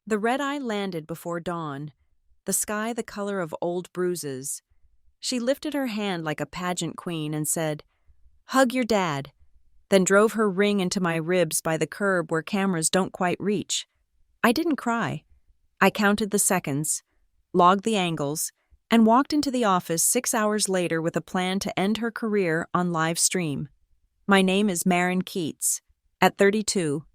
The red-eye landed before dawn, the sky the color of old bruises. She lifted her hand like a pageant queen and said, "Hug your dad," then drove her ring into my ribs by the curb where cameras don't quite reach. I didn't cry. I counted the seconds, logged the angles, and walked into the office 6 hours later with a plan to end her career on live stream. My name is Maren Keats. At 32,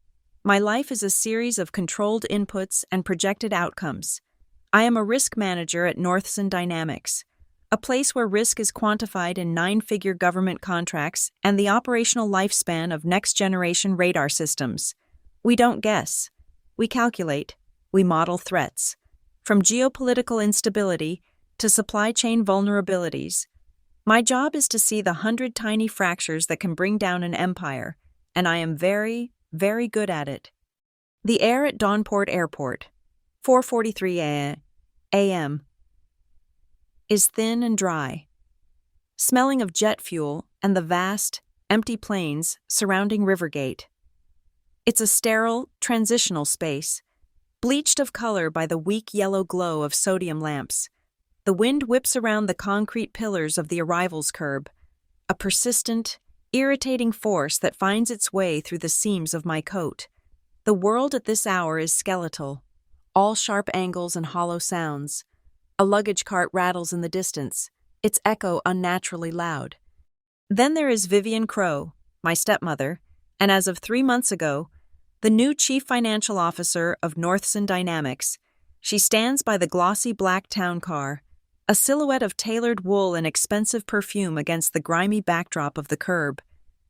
my life is a series of controlled inputs and projected outcomes. I am a risk manager at Northson Dynamics, a place where risk is quantified in 9-figure government contracts and the operational lifespan of next-generation radar systems. We don't guess. We calculate. We model threats. From geopolitical instability to supply chain vulnerabilities. My job is to see the 100 tiny fractures that can bring down an empire, and I am very, very good at it. The air at Dawnport Airport, 4:43 a.m., is thin and dry, smelling of jet fuel and the vast, empty plains surrounding Rivergate. It's a sterile, transitional space, bleached of color by the weak yellow glow of sodium lamps. The wind whips around the concrete pillars of the arrivals curb, a persistent, irritating force that finds its way through the seams of my coat. The world at this hour is skeletal, all sharp angles and hollow sounds. A luggage cart rattles in the distance, its echo unnaturally loud. Then there is Vivian Crow, my stepmother, and as of 3 months ago, the new chief financial officer of Northson Dynamics. She stands by the glossy black town car, a silhouette of tailored wool and expensive perfume against the grimy backdrop of the curb.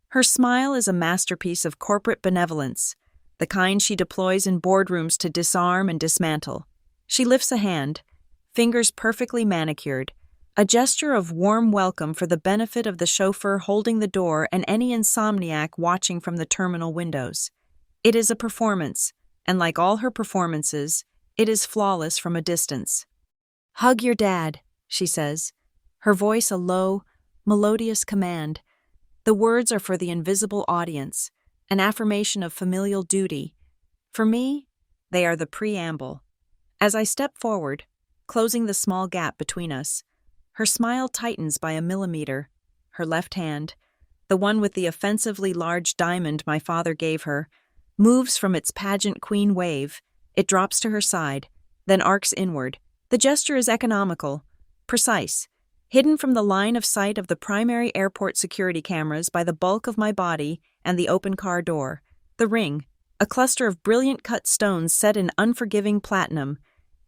Her smile is a masterpiece of corporate benevolence, the kind she deploys in boardrooms to disarm and dismantle. She lifts a hand, fingers perfectly manicured, a gesture of warm welcome for the benefit of the chauffeur holding the door and any insomniac watching from the terminal windows. It is a performance, and like all her performances, it is flawless from a distance. "Hug your dad," she says, her voice a low, melodious command. The words are for the invisible audience, an affirmation of familial duty. For me, they are the preamble. As I step forward, closing the small gap between us, her smile tightens by a millimeter. Her left hand, the one with the offensively large diamond my father gave her, moves from its pageant queen wave. It drops to her side, then arcs inward. The gesture is economical, precise, hidden from the line of sight of the primary airport security cameras by the bulk of my body and the open car door. The ring, a cluster of brilliant cut stones set in unforgiving platinum,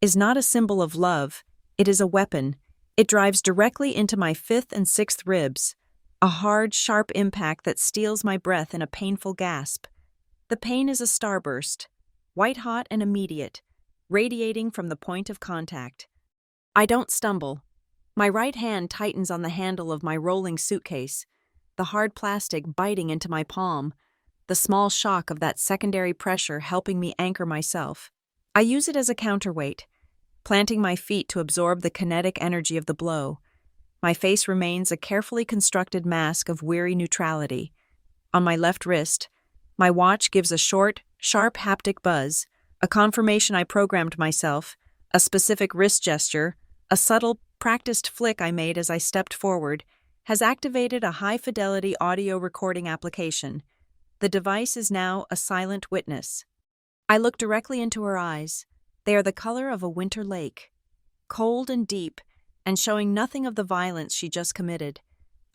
is not a symbol of love. It is a weapon. It drives directly into my 5th and 6th ribs, a hard, sharp impact that steals my breath in a painful gasp. The pain is a starburst, white-hot and immediate, radiating from the point of contact. I don't stumble. My right hand tightens on the handle of my rolling suitcase, the hard plastic biting into my palm, the small shock of that secondary pressure helping me anchor myself. I use it as a counterweight, planting my feet to absorb the kinetic energy of the blow. My face remains a carefully constructed mask of weary neutrality. On my left wrist, my watch gives a short, sharp haptic buzz, a confirmation I programmed myself, a specific wrist gesture, a subtle, practiced flick I made as I stepped forward, has activated a high-fidelity audio recording application. The device is now a silent witness. I look directly into her eyes. They are the color of a winter lake, cold and deep, and showing nothing of the violence she just committed.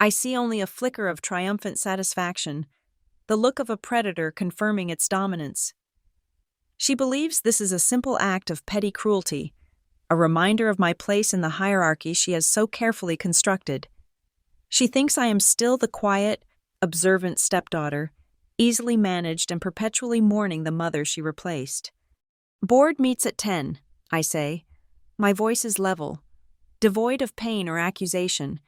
I see only a flicker of triumphant satisfaction, the look of a predator confirming its dominance. She believes this is a simple act of petty cruelty, a reminder of my place in the hierarchy she has so carefully constructed. She thinks I am still the quiet, observant stepdaughter, easily managed and perpetually mourning the mother she replaced. "Board meets at 10, I say. My voice is level, devoid of pain or accusation.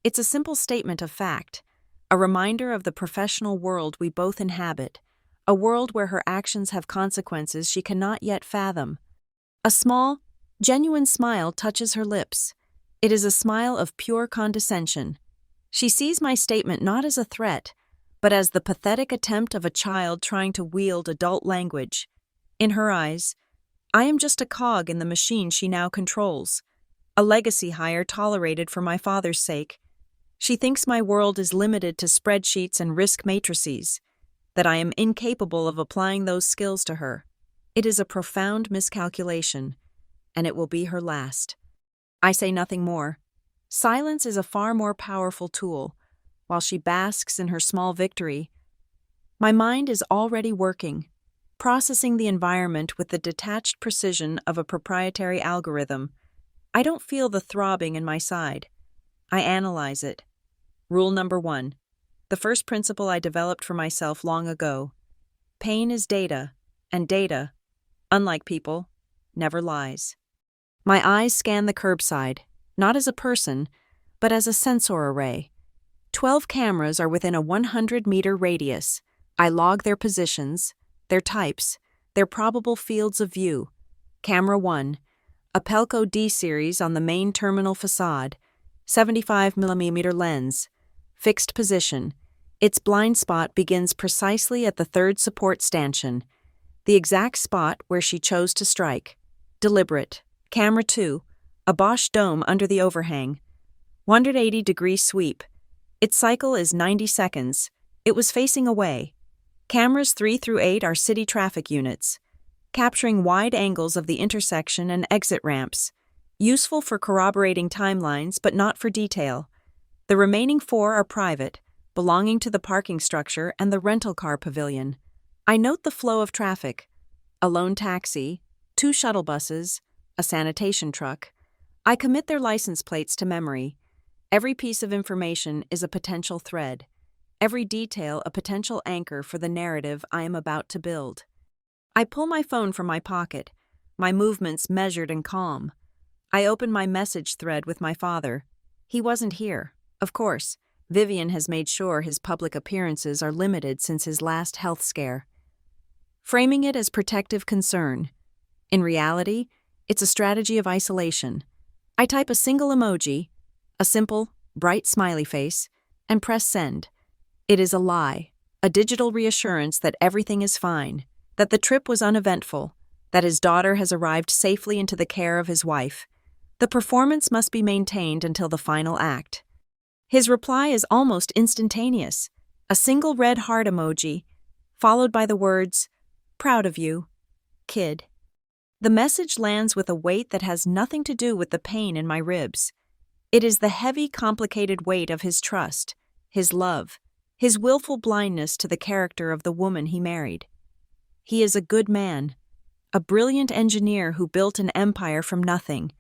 It's a simple statement of fact, a reminder of the professional world we both inhabit, a world where her actions have consequences she cannot yet fathom. A small, genuine smile touches her lips. It is a smile of pure condescension. She sees my statement not as a threat, but as the pathetic attempt of a child trying to wield adult language. In her eyes, I am just a cog in the machine she now controls, a legacy hire tolerated for my father's sake. She thinks my world is limited to spreadsheets and risk matrices, that I am incapable of applying those skills to her. It is a profound miscalculation, and it will be her last. I say nothing more. Silence is a far more powerful tool. While she basks in her small victory, my mind is already working, processing the environment with the detached precision of a proprietary algorithm. I don't feel the throbbing in my side. I analyze it. Rule number 1. The first principle I developed for myself long ago. Pain is data, and data, unlike people, never lies. My eyes scan the curbside, not as a person, but as a sensor array. 12 cameras are within a 100-meter radius. I log their positions, their types, their probable fields of view. Camera 1, a Pelco D-series on the main terminal facade, 75mm lens, fixed position. Its blind spot begins precisely at the third support stanchion, the exact spot where she chose to strike. Deliberate. Camera 2, a Bosch dome under the overhang, 180-degree sweep. Its cycle is 90 seconds. It was facing away. Cameras 3 through 8 are city traffic units, capturing wide angles of the intersection and exit ramps, useful for corroborating timelines but not for detail. The remaining 4 are private, belonging to the parking structure and the rental car pavilion. I note the flow of traffic: a lone taxi, 2 shuttle buses, a sanitation truck. I commit their license plates to memory. Every piece of information is a potential thread, every detail a potential anchor for the narrative I am about to build. I pull my phone from my pocket, my movements measured and calm. I open my message thread with my father. He wasn't here. Of course, Vivian has made sure his public appearances are limited since his last health scare. Framing it as protective concern. In reality, it's a strategy of isolation. I type a single emoji, a simple, bright smiley face, and press send. It is a lie, a digital reassurance that everything is fine, that the trip was uneventful, that his daughter has arrived safely into the care of his wife. The performance must be maintained until the final act. His reply is almost instantaneous, a single red heart emoji, followed by the words, "Proud of you, kid." The message lands with a weight that has nothing to do with the pain in my ribs. It is the heavy, complicated weight of his trust, his love, his willful blindness to the character of the woman he married. He is a good man, a brilliant engineer who built an empire from nothing.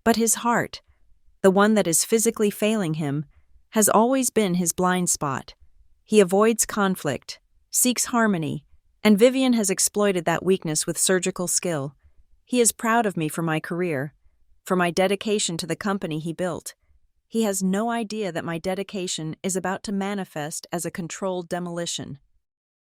But his heart, the one that is physically failing him, has always been his blind spot. He avoids conflict, seeks harmony, and Vivian has exploited that weakness with surgical skill. He is proud of me for my career, for my dedication to the company he built. He has no idea that my dedication is about to manifest as a controlled demolition.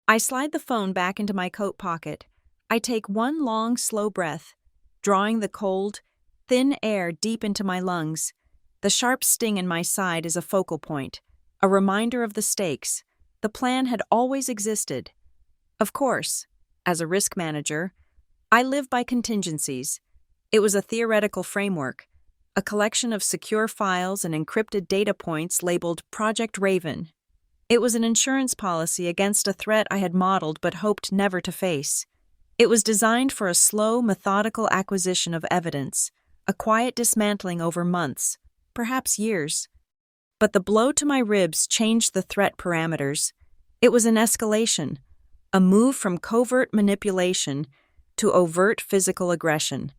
I slide the phone back into my coat pocket. I take one long, slow breath, drawing the cold, thin air deep into my lungs. The sharp sting in my side is a focal point, a reminder of the stakes. The plan had always existed. Of course, as a risk manager, I live by contingencies. It was a theoretical framework, a collection of secure files and encrypted data points labeled Project Raven. It was an insurance policy against a threat I had modeled but hoped never to face. It was designed for a slow, methodical acquisition of evidence, a quiet dismantling over months, perhaps years. But the blow to my ribs changed the threat parameters. It was an escalation, a move from covert manipulation to overt physical aggression.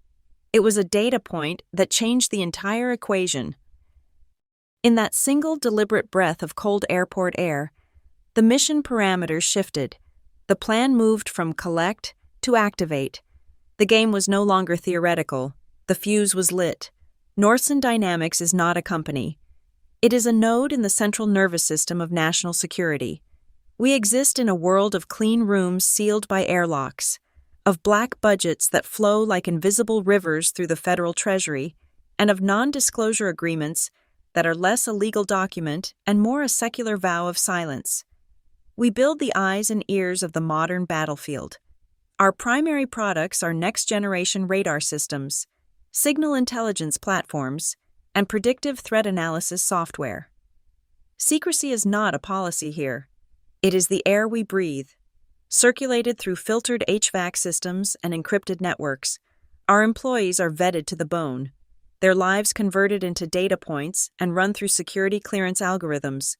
It was a data point that changed the entire equation. In that single deliberate breath of cold airport air, the mission parameters shifted. The plan moved from collect to activate. The game was no longer theoretical. The fuse was lit. Norson Dynamics is not a company. It is a node in the central nervous system of national security. We exist in a world of clean rooms sealed by airlocks, of black budgets that flow like invisible rivers through the federal treasury, and of non-disclosure agreements that are less a legal document and more a secular vow of silence. We build the eyes and ears of the modern battlefield. Our primary products are next-generation radar systems, signal intelligence platforms, and predictive threat analysis software. Secrecy is not a policy here. It is the air we breathe, circulated through filtered HVAC systems and encrypted networks. Our employees are vetted to the bone, their lives converted into data points and run through security clearance algorithms.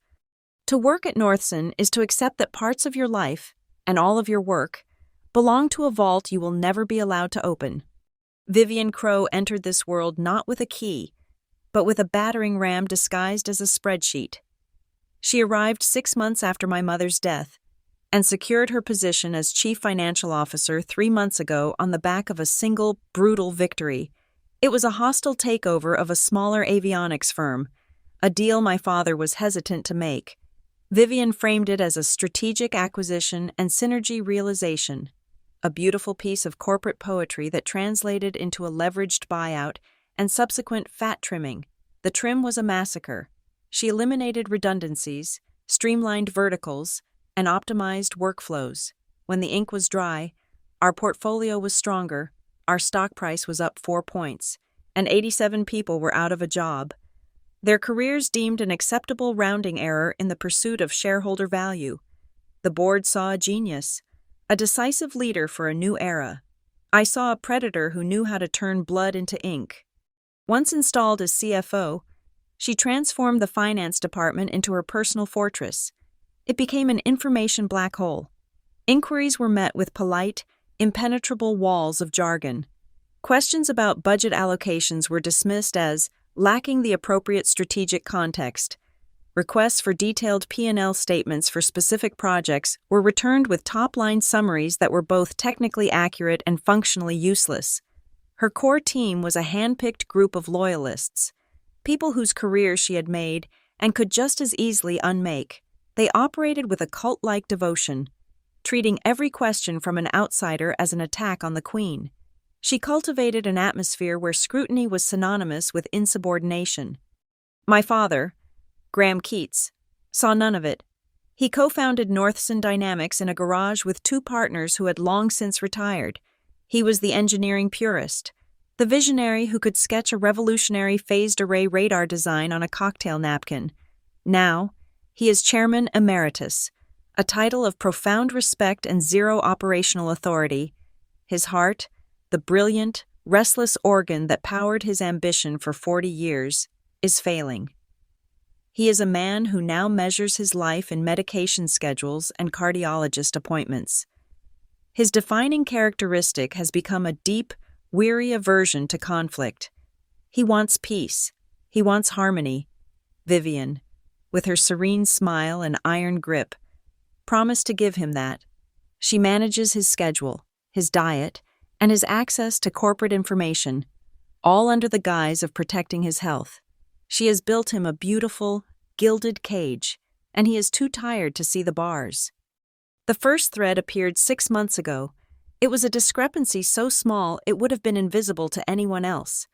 To work at Northson is to accept that parts of your life, and all of your work, belong to a vault you will never be allowed to open. Vivian Crow entered this world not with a key, but with a battering ram disguised as a spreadsheet. She arrived 6 months after my mother's death and secured her position as Chief Financial Officer 3 months ago on the back of a single, brutal victory. It was a hostile takeover of a smaller avionics firm, a deal my father was hesitant to make. Vivian framed it as a strategic acquisition and synergy realization, a beautiful piece of corporate poetry that translated into a leveraged buyout and subsequent fat trimming. The trim was a massacre. She eliminated redundancies, streamlined verticals, and optimized workflows. When the ink was dry, our portfolio was stronger, our stock price was up 4 points, and 87 people were out of a job. Their careers deemed an acceptable rounding error in the pursuit of shareholder value. The board saw a genius, a decisive leader for a new era. I saw a predator who knew how to turn blood into ink. Once installed as CFO, she transformed the finance department into her personal fortress. It became an information black hole. Inquiries were met with polite, impenetrable walls of jargon. Questions about budget allocations were dismissed as lacking the appropriate strategic context. Requests for detailed P&L statements for specific projects were returned with top-line summaries that were both technically accurate and functionally useless. Her core team was a hand-picked group of loyalists, people whose careers she had made and could just as easily unmake. They operated with a cult-like devotion, treating every question from an outsider as an attack on the Queen. She cultivated an atmosphere where scrutiny was synonymous with insubordination. My father, Graham Keats, saw none of it. He co-founded Northson Dynamics in a garage with 2 partners who had long since retired. He was the engineering purist, the visionary who could sketch a revolutionary phased array radar design on a cocktail napkin. Now, he is Chairman Emeritus, a title of profound respect and zero operational authority. His heart, the brilliant, restless organ that powered his ambition for 40 years, is failing. He is a man who now measures his life in medication schedules and cardiologist appointments. His defining characteristic has become a deep, weary aversion to conflict. He wants peace. He wants harmony. Vivian, with her serene smile and iron grip, promised to give him that. She manages his schedule, his diet, and his access to corporate information, all under the guise of protecting his health. She has built him a beautiful, gilded cage, and he is too tired to see the bars. The first thread appeared 6 months ago. It was a discrepancy so small it would have been invisible to anyone else.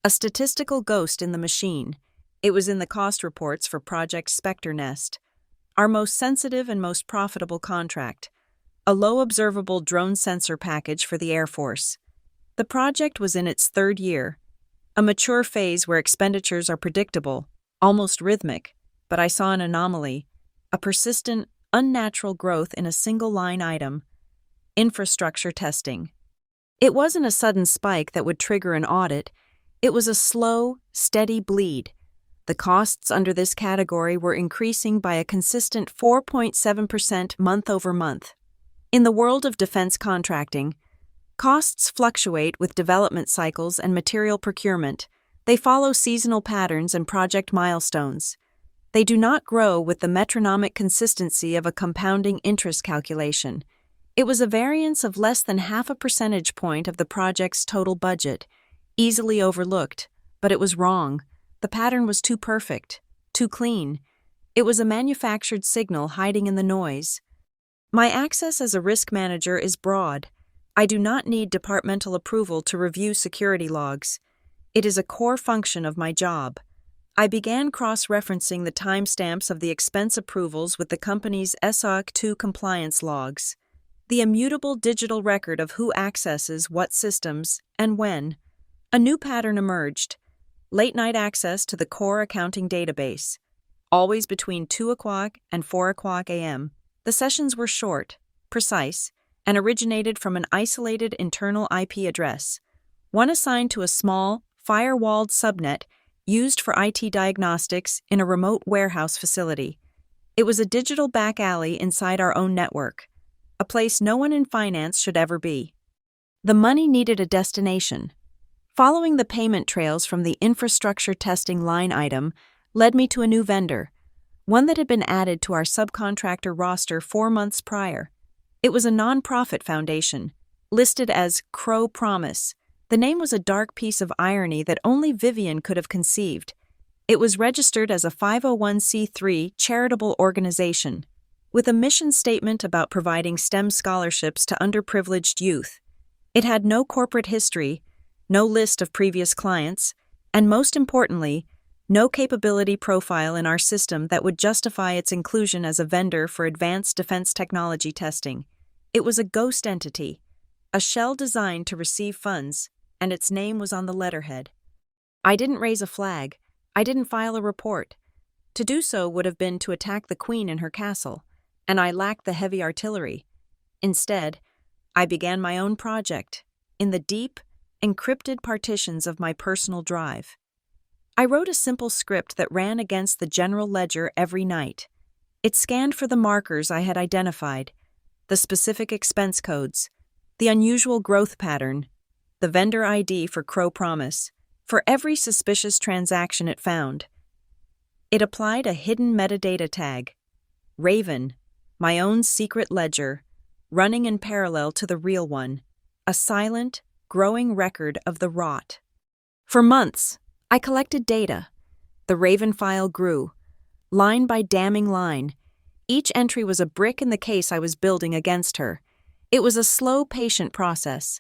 A statistical ghost in the machine. It was in the cost reports for Project Spectre Nest, our most sensitive and most profitable contract, a low observable drone sensor package for the Air Force. The project was in its 3rd year, a mature phase where expenditures are predictable, almost rhythmic, but I saw an anomaly, a persistent, unnatural growth in a single line item: infrastructure testing. It wasn't a sudden spike that would trigger an audit. It was a slow, steady bleed. The costs under this category were increasing by a consistent 4.7% month over month. In the world of defense contracting, costs fluctuate with development cycles and material procurement. They follow seasonal patterns and project milestones. They do not grow with the metronomic consistency of a compounding interest calculation. It was a variance of less than 0.5 percentage point of the project's total budget, easily overlooked, but it was wrong. The pattern was too perfect, too clean. It was a manufactured signal hiding in the noise. My access as a risk manager is broad. I do not need departmental approval to review security logs. It is a core function of my job. I began cross-referencing the timestamps of the expense approvals with the company's SOC 2 compliance logs. the immutable digital record of who accesses what systems and when. A new pattern emerged: late-night access to the core accounting database, always between 2 o'clock and 4 o'clock a.m. The sessions were short, precise, and originated from an isolated internal IP address, one assigned to a small, firewalled subnet used for IT diagnostics in a remote warehouse facility. It was a digital back alley inside our own network, a place no one in finance should ever be. The money needed a destination. Following the payment trails from the infrastructure testing line item led me to a new vendor, one that had been added to our subcontractor roster 4 months prior. It was a nonprofit foundation, listed as Crow Promise. The name was a dark piece of irony that only Vivian could have conceived. It was registered as a 501c3 charitable organization, with a mission statement about providing STEM scholarships to underprivileged youth. It had no corporate history, no list of previous clients, and most importantly, no capability profile in our system that would justify its inclusion as a vendor for advanced defense technology testing. It was a ghost entity, a shell designed to receive funds, and its name was on the letterhead. I didn't raise a flag. I didn't file a report. To do so would have been to attack the queen in her castle, and I lacked the heavy artillery. Instead, I began my own project, in the deep, encrypted partitions of my personal drive. I wrote a simple script that ran against the general ledger every night. It scanned for the markers I had identified, the specific expense codes, the unusual growth pattern, the vendor ID for Crow Promise, for every suspicious transaction it found. It applied a hidden metadata tag, Raven, my own secret ledger, running in parallel to the real one, a silent, growing record of the rot. For months, I collected data. The Raven file grew, line by damning line. Each entry was a brick in the case I was building against her. It was a slow, patient process,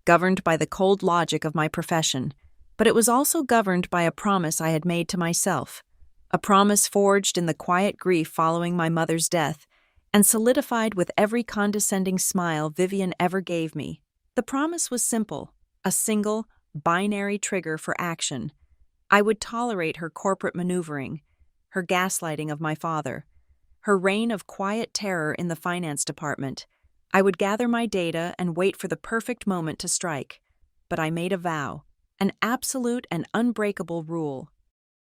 governed by the cold logic of my profession, but it was also governed by a promise I had made to myself, a promise forged in the quiet grief following my mother's death, and solidified with every condescending smile Vivian ever gave me. The promise was simple, a single, binary trigger for action. I would tolerate her corporate maneuvering, her gaslighting of my father, her reign of quiet terror in the finance department. I would gather my data and wait for the perfect moment to strike. But I made a vow, an absolute and unbreakable rule.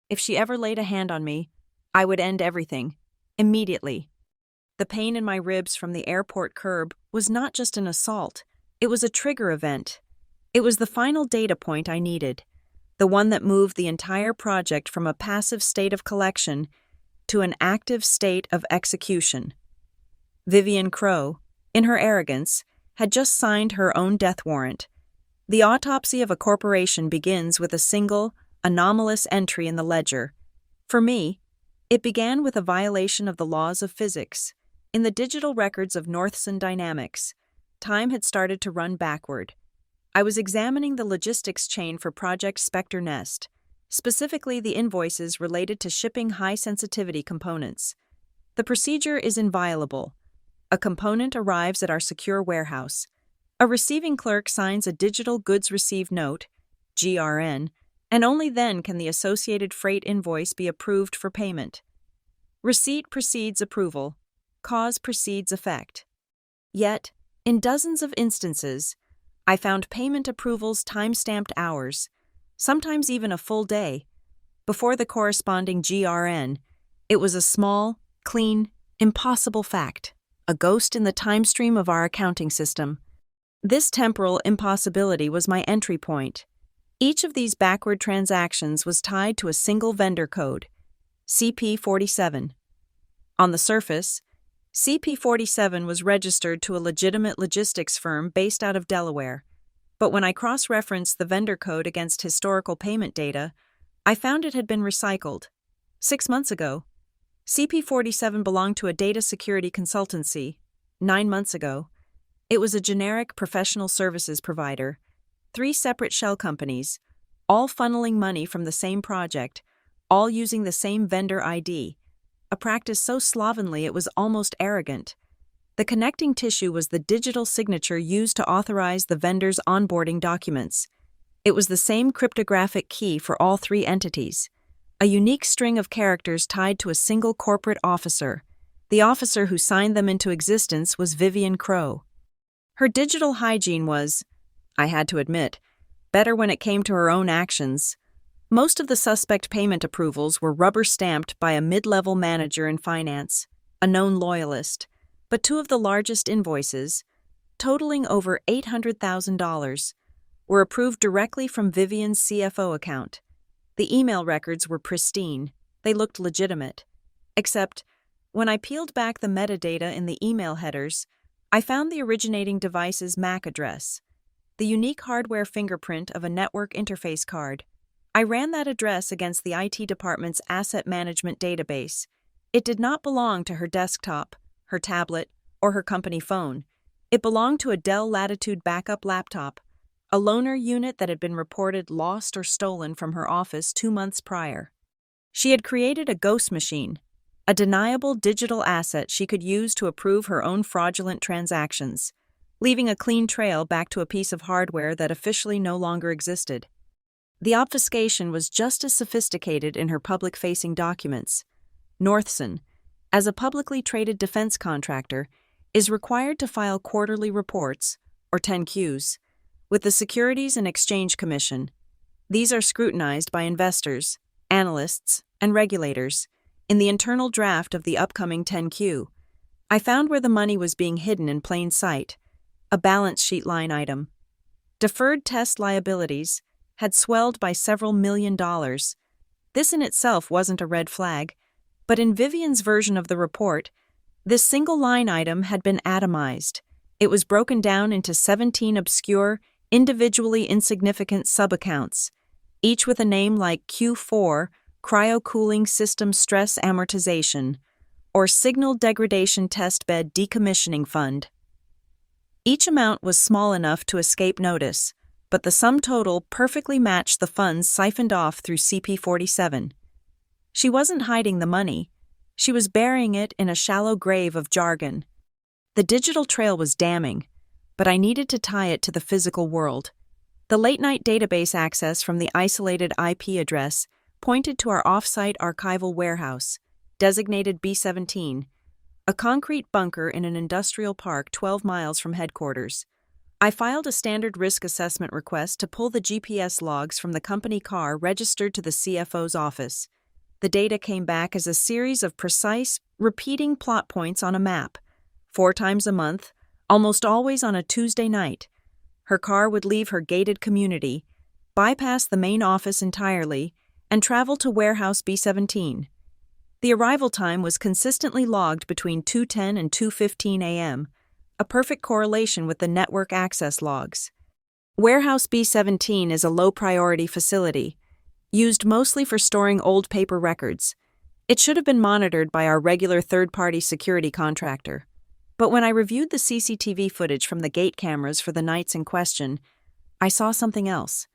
If she ever laid a hand on me, I would end everything, immediately. The pain in my ribs from the airport curb was not just an assault, it was a trigger event. It was the final data point I needed, the one that moved the entire project from a passive state of collection to an active state of execution. Vivian Crow, in her arrogance, had just signed her own death warrant. The autopsy of a corporation begins with a single, anomalous entry in the ledger. For me, it began with a violation of the laws of physics. In the digital records of Northson Dynamics, time had started to run backward. I was examining the logistics chain for Project Spectre Nest, specifically the invoices related to shipping high-sensitivity components. The procedure is inviolable. A component arrives at our secure warehouse. A receiving clerk signs a digital goods received note, GRN, and only then can the associated freight invoice be approved for payment. Receipt precedes approval. Cause precedes effect. Yet, in dozens of instances, I found payment approvals time-stamped hours, sometimes even a full day, before the corresponding GRN. It was a small, clean, impossible fact, a ghost in the time stream of our accounting system. This temporal impossibility was my entry point. Each of these backward transactions was tied to a single vendor code, CP47. On the surface, CP47 was registered to a legitimate logistics firm based out of Delaware, but when I cross-referenced the vendor code against historical payment data, I found it had been recycled. 6 months ago, CP47 belonged to a data security consultancy. 9 months ago, it was a generic professional services provider. 3 separate shell companies, all funneling money from the same project, all using the same vendor ID, a practice so slovenly it was almost arrogant. The connecting tissue was the digital signature used to authorize the vendor's onboarding documents. It was the same cryptographic key for all three entities, a unique string of characters tied to a single corporate officer. The officer who signed them into existence was Vivian Crow. Her digital hygiene was, I had to admit, better when it came to her own actions. Most of the suspect payment approvals were rubber-stamped by a mid-level manager in finance, a known loyalist, but two of the largest invoices, totaling over $800,000, were approved directly from Vivian's CFO account. The email records were pristine. They looked legitimate. Except, when I peeled back the metadata in the email headers, I found the originating device's MAC address, the unique hardware fingerprint of a network interface card. I ran that address against the IT department's asset management database. It did not belong to her desktop, her tablet, or her company phone. It belonged to a Dell Latitude backup laptop, a loaner unit that had been reported lost or stolen from her office 2 months prior. She had created a ghost machine, a deniable digital asset she could use to approve her own fraudulent transactions, leaving a clean trail back to a piece of hardware that officially no longer existed. The obfuscation was just as sophisticated in her public-facing documents. Northson, as a publicly traded defense contractor, is required to file quarterly reports, or 10-Qs, with the Securities and Exchange Commission. These are scrutinized by investors, analysts, and regulators. In the internal draft of the upcoming 10-Q, I found where the money was being hidden in plain sight, a balance sheet line item. Deferred test liabilities had swelled by several $1,000,000. This in itself wasn't a red flag, but in Vivian's version of the report, this single line item had been atomized. It was broken down into 17 obscure, individually insignificant sub-accounts, each with a name like Q4, Cryo-Cooling System Stress Amortization, or Signal Degradation Testbed Decommissioning Fund. Each amount was small enough to escape notice, but the sum total perfectly matched the funds siphoned off through CP47. She wasn't hiding the money. She was burying it in a shallow grave of jargon. The digital trail was damning, but I needed to tie it to the physical world. The late-night database access from the isolated IP address pointed to our off-site archival warehouse, designated B17, a concrete bunker in an industrial park 12 miles from headquarters. I filed a standard risk assessment request to pull the GPS logs from the company car registered to the CFO's office. The data came back as a series of precise, repeating plot points on a map. 4 times a month, almost always on a Tuesday night, her car would leave her gated community, bypass the main office entirely, and travel to warehouse B17. The arrival time was consistently logged between 2:10 and 2:15 a.m., a perfect correlation with the network access logs. Warehouse B17 is a low-priority facility, used mostly for storing old paper records. It should have been monitored by our regular third-party security contractor. But when I reviewed the CCTV footage from the gate cameras for the nights in question, I saw something else.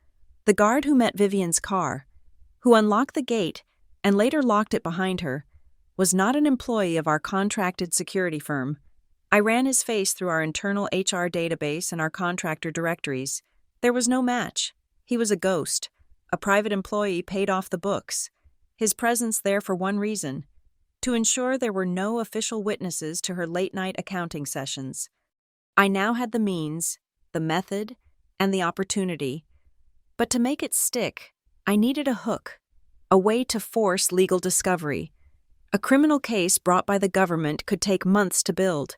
The guard who met Vivian's car, who unlocked the gate and later locked it behind her, was not an employee of our contracted security firm. I ran his face through our internal HR database and our contractor directories. There was no match. He was a ghost, a private employee paid off the books. His presence there for one reason: to ensure there were no official witnesses to her late-night accounting sessions. I now had the means, the method, and the opportunity. But to make it stick, I needed a hook, a way to force legal discovery. A criminal case brought by the government could take months to build.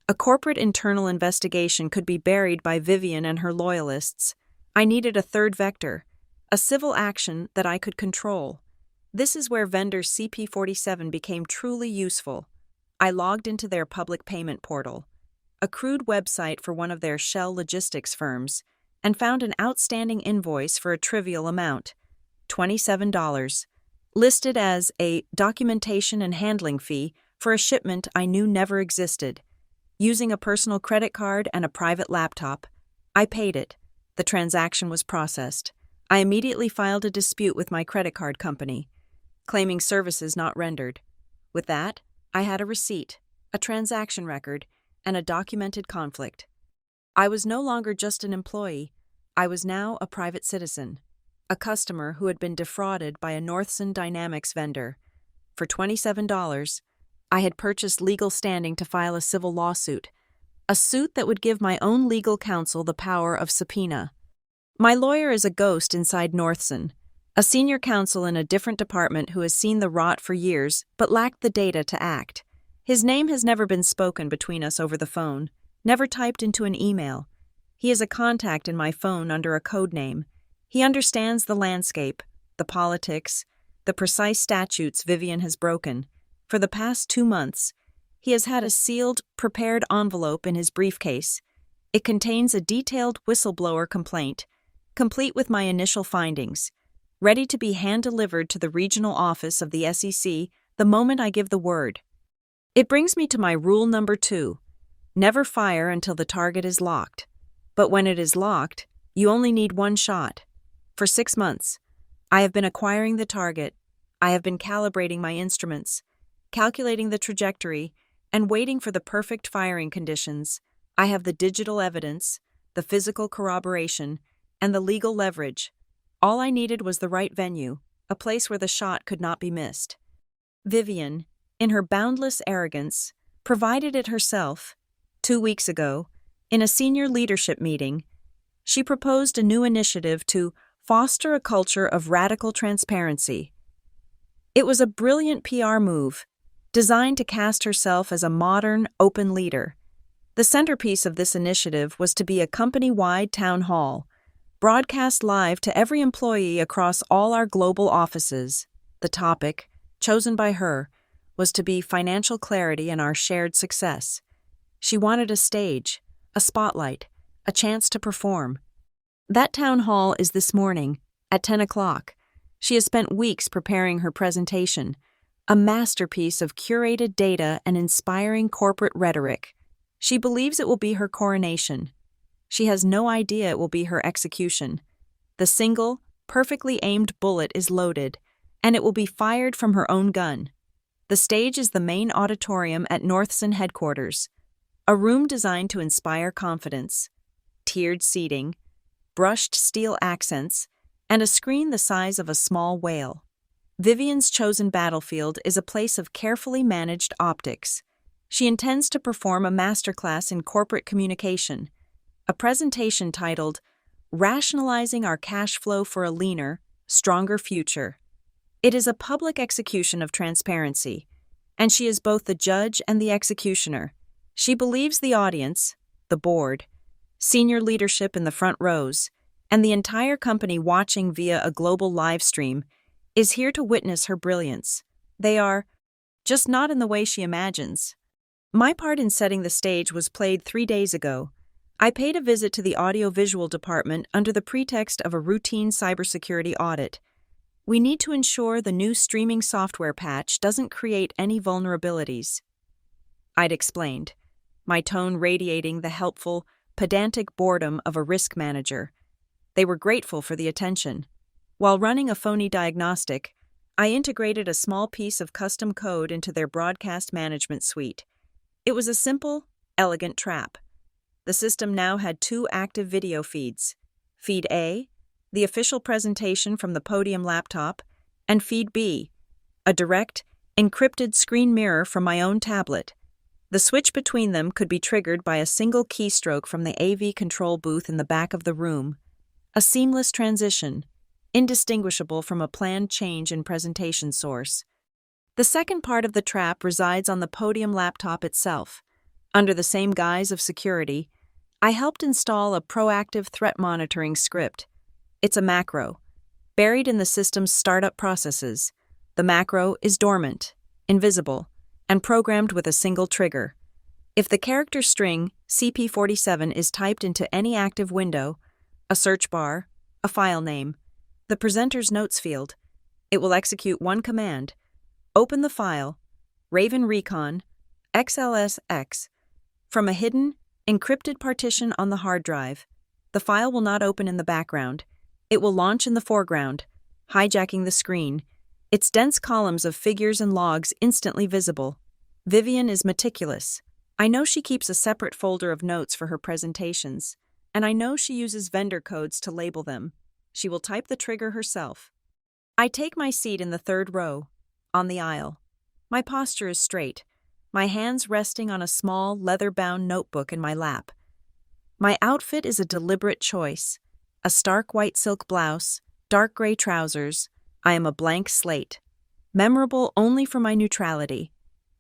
A corporate internal investigation could be buried by Vivian and her loyalists. I needed a third vector, a civil action that I could control. This is where vendor CP47 became truly useful. I logged into their public payment portal, a crude website for one of their shell logistics firms, and found an outstanding invoice for a trivial amount, $27, listed as a documentation and handling fee for a shipment I knew never existed. Using a personal credit card and a private laptop, I paid it. The transaction was processed. I immediately filed a dispute with my credit card company, claiming services not rendered. With that, I had a receipt, a transaction record, and a documented conflict. I was no longer just an employee. I was now a private citizen, a customer who had been defrauded by a Northson Dynamics vendor. For $27, I had purchased legal standing to file a civil lawsuit, a suit that would give my own legal counsel the power of subpoena. My lawyer is a ghost inside Northson, a senior counsel in a different department who has seen the rot for years but lacked the data to act. His name has never been spoken between us over the phone, never typed into an email. He is a contact in my phone under a code name. He understands the landscape, the politics, the precise statutes Vivian has broken. For the past 2 months, he has had a sealed, prepared envelope in his briefcase. It contains a detailed whistleblower complaint, complete with my initial findings, ready to be hand-delivered to the regional office of the SEC the moment I give the word. It brings me to my rule number 2. Never fire until the target is locked. But when it is locked, you only need one shot. For 6 months, I have been acquiring the target. I have been calibrating my instruments, calculating the trajectory, and waiting for the perfect firing conditions. I have the digital evidence, the physical corroboration, and the legal leverage. All I needed was the right venue, a place where the shot could not be missed. Vivian, in her boundless arrogance, provided it herself. 2 weeks ago, in a senior leadership meeting, she proposed a new initiative to foster a culture of radical transparency. It was a brilliant PR move, designed to cast herself as a modern, open leader. The centerpiece of this initiative was to be a company-wide town hall, broadcast live to every employee across all our global offices. The topic, chosen by her, was to be financial clarity and our shared success. She wanted a stage, a spotlight, a chance to perform. That town hall is this morning, at 10 o'clock. She has spent weeks preparing her presentation, a masterpiece of curated data and inspiring corporate rhetoric. She believes it will be her coronation. She has no idea it will be her execution. The single, perfectly aimed bullet is loaded, and it will be fired from her own gun. The stage is the main auditorium at Northson headquarters, a room designed to inspire confidence. Tiered seating, brushed steel accents, and a screen the size of a small whale. Vivian's chosen battlefield is a place of carefully managed optics. She intends to perform a masterclass in corporate communication, a presentation titled, Rationalizing Our Cash Flow for a Leaner, Stronger Future. It is a public execution of transparency, and she is both the judge and the executioner. She believes the audience, the board, senior leadership in the front rows, and the entire company watching via a global live stream is here to witness her brilliance. They are, just not in the way she imagines. My part in setting the stage was played 3 days ago. I paid a visit to the audiovisual department under the pretext of a routine cybersecurity audit. We need to ensure the new streaming software patch doesn't create any vulnerabilities. I'd explained, my tone radiating the helpful, pedantic boredom of a risk manager. They were grateful for the attention. While running a phony diagnostic, I integrated a small piece of custom code into their broadcast management suite. It was a simple, elegant trap. The system now had 2 active video feeds. Feed A, the official presentation from the podium laptop, and Feed B, a direct, encrypted screen mirror from my own tablet. The switch between them could be triggered by a single keystroke from the AV control booth in the back of the room. A seamless transition, indistinguishable from a planned change in presentation source. The second part of the trap resides on the podium laptop itself. Under the same guise of security, I helped install a proactive threat monitoring script. It's a macro, buried in the system's startup processes. The macro is dormant, invisible, and programmed with a single trigger. If the character string CP47 is typed into any active window, a search bar, a file name, the presenter's notes field, it will execute one command: open the file, Raven Recon, XLSX, from a hidden, encrypted partition on the hard drive. The file will not open in the background. It will launch in the foreground, hijacking the screen, its dense columns of figures and logs instantly visible. Vivian is meticulous. I know she keeps a separate folder of notes for her presentations, and I know she uses vendor codes to label them. She will type the trigger herself. I take my seat in the third row, on the aisle. My posture is straight, my hands resting on a small, leather-bound notebook in my lap. My outfit is a deliberate choice. A stark white silk blouse, dark gray trousers. I am a blank slate, memorable only for my neutrality.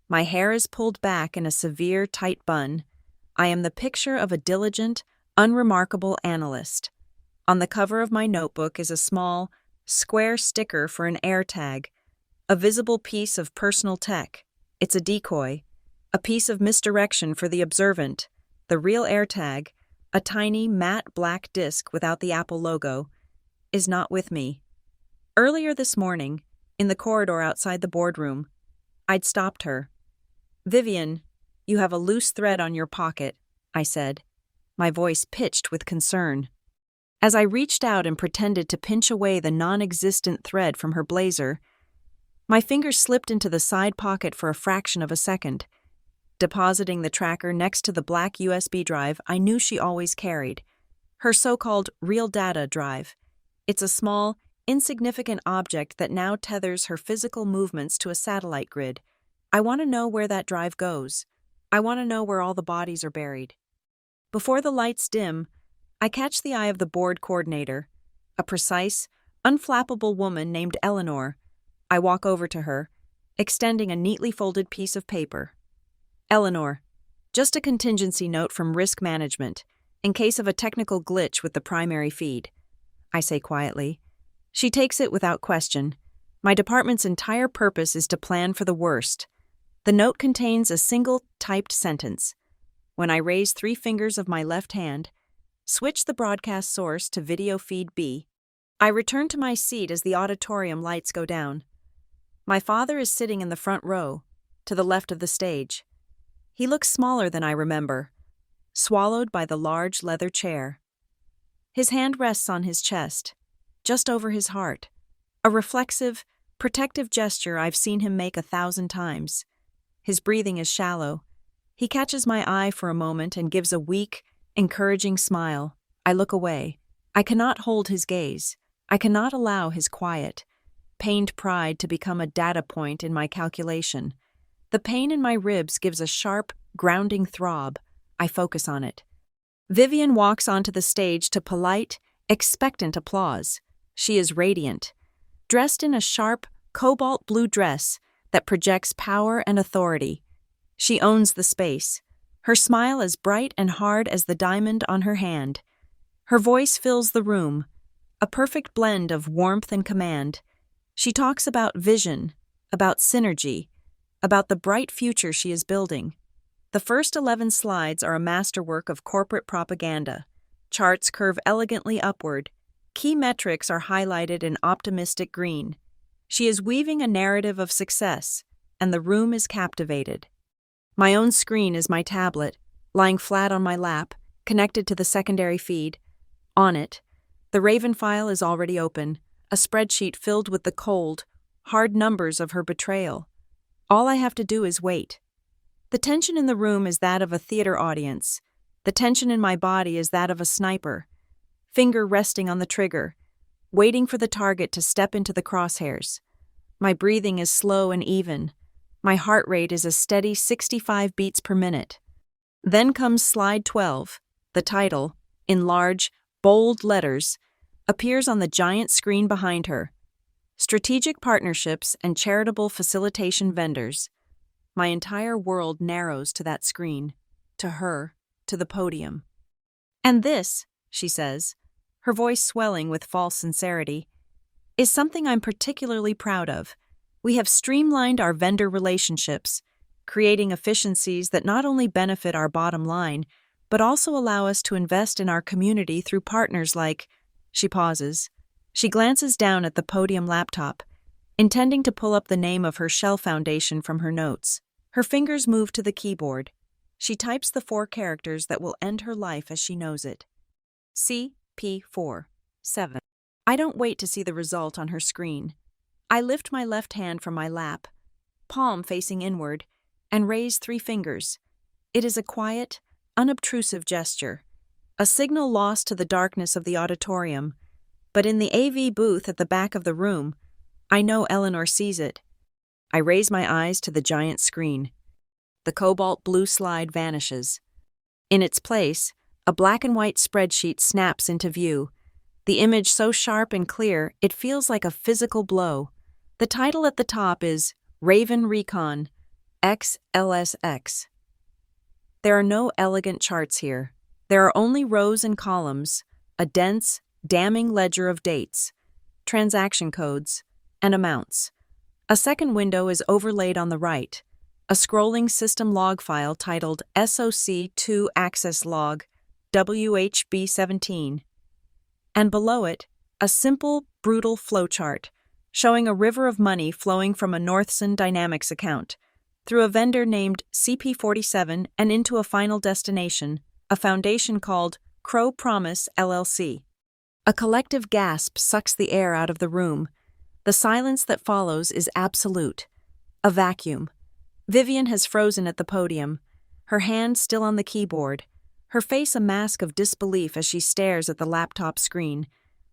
My hair is pulled back in a severe, tight bun. I am the picture of a diligent, unremarkable analyst. On the cover of my notebook is a small, square sticker for an AirTag, a visible piece of personal tech. It's a decoy, a piece of misdirection for the observant. The real AirTag, a tiny, matte black disc without the Apple logo, is not with me. Earlier this morning, in the corridor outside the boardroom, I'd stopped her. "Vivian, you have a loose thread on your pocket," I said, my voice pitched with concern. As I reached out and pretended to pinch away the non-existent thread from her blazer, my fingers slipped into the side pocket for a fraction of a second, depositing the tracker next to the black USB drive I knew she always carried, her so-called real data drive. It's a small, insignificant object that now tethers her physical movements to a satellite grid. I want to know where that drive goes. I want to know where all the bodies are buried. Before the lights dim, I catch the eye of the board coordinator, a precise, unflappable woman named Eleanor. I walk over to her, extending a neatly folded piece of paper. "Eleanor, just a contingency note from risk management, in case of a technical glitch with the primary feed," I say quietly. She takes it without question. My department's entire purpose is to plan for the worst. The note contains a single typed sentence. When I raise 3 fingers of my left hand, switch the broadcast source to video feed B, I return to my seat as the auditorium lights go down. My father is sitting in the front row, to the left of the stage. He looks smaller than I remember, swallowed by the large leather chair. His hand rests on his chest, just over his heart, a reflexive, protective gesture I've seen him make 1,000 times. His breathing is shallow. He catches my eye for a moment and gives a weak, encouraging smile. I look away. I cannot hold his gaze. I cannot allow his quiet, pained pride to become a data point in my calculation. The pain in my ribs gives a sharp, grounding throb. I focus on it. Vivian walks onto the stage to polite, expectant applause. She is radiant, dressed in a sharp, cobalt blue dress that projects power and authority. She owns the space, her smile as bright and hard as the diamond on her hand. Her voice fills the room, a perfect blend of warmth and command. She talks about vision, about synergy, about the bright future she is building. The first 11 slides are a masterwork of corporate propaganda. Charts curve elegantly upward. Key metrics are highlighted in optimistic green. She is weaving a narrative of success, and the room is captivated. My own screen is my tablet, lying flat on my lap, connected to the secondary feed. On it, the Raven file is already open, a spreadsheet filled with the cold, hard numbers of her betrayal. All I have to do is wait. The tension in the room is that of a theater audience. The tension in my body is that of a sniper, finger resting on the trigger, waiting for the target to step into the crosshairs. My breathing is slow and even. My heart rate is a steady 65 beats per minute. Then comes slide 12. The title, in large, bold letters, appears on the giant screen behind her. Strategic Partnerships and Charitable Facilitation Vendors. My entire world narrows to that screen, to her, to the podium. "And this," she says, her voice swelling with false sincerity, "is something I'm particularly proud of. We have streamlined our vendor relationships, creating efficiencies that not only benefit our bottom line, but also allow us to invest in our community through partners like..." She pauses. She glances down at the podium laptop, intending to pull up the name of her Shell Foundation from her notes. Her fingers move to the keyboard. She types the 4 characters that will end her life as she knows it. CP4-7. I don't wait to see the result on her screen. I lift my left hand from my lap, palm facing inward, and raise 3 fingers. It is a quiet, unobtrusive gesture, a signal lost to the darkness of the auditorium, but in the AV booth at the back of the room, I know Eleanor sees it. I raise my eyes to the giant screen. The cobalt blue slide vanishes. In its place, a black and white spreadsheet snaps into view, the image so sharp and clear it feels like a physical blow. The title at the top is Raven Recon XLSX. There are no elegant charts here. There are only rows and columns, a dense, damning ledger of dates, transaction codes, and amounts. A second window is overlaid on the right, a scrolling system log file titled SOC2 Access Log WHB17. And below it, a simple, brutal flowchart showing a river of money flowing from a Northson Dynamics account through a vendor named CP47 and into a final destination, a foundation called Crow Promise LLC. A collective gasp sucks the air out of the room. The silence that follows is absolute. A vacuum. Vivian has frozen at the podium, her hand still on the keyboard, her face a mask of disbelief as she stares at the laptop screen,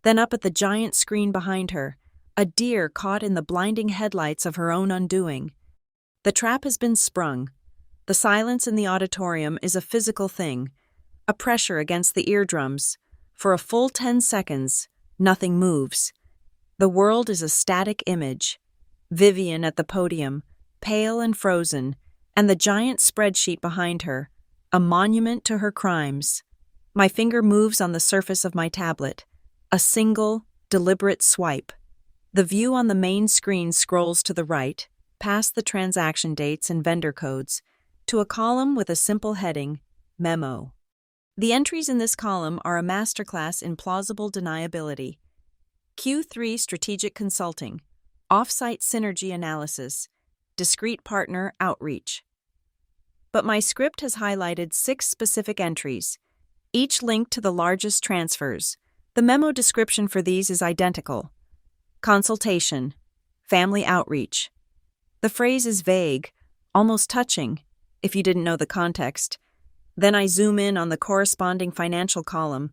then up at the giant screen behind her, a deer caught in the blinding headlights of her own undoing. The trap has been sprung. The silence in the auditorium is a physical thing, a pressure against the eardrums. For a full 10 seconds, nothing moves. The world is a static image. Vivian at the podium, pale and frozen, and the giant spreadsheet behind her, a monument to her crimes. My finger moves on the surface of my tablet. A single, deliberate swipe. The view on the main screen scrolls to the right, past the transaction dates and vendor codes, to a column with a simple heading, Memo. The entries in this column are a masterclass in plausible deniability. Q3 Strategic Consulting, Off-Site Synergy Analysis, Discrete Partner Outreach. But my script has highlighted 6 specific entries, each linked to the largest transfers. The memo description for these is identical. Consultation, family outreach. The phrase is vague, almost touching, if you didn't know the context. Then I zoom in on the corresponding financial column,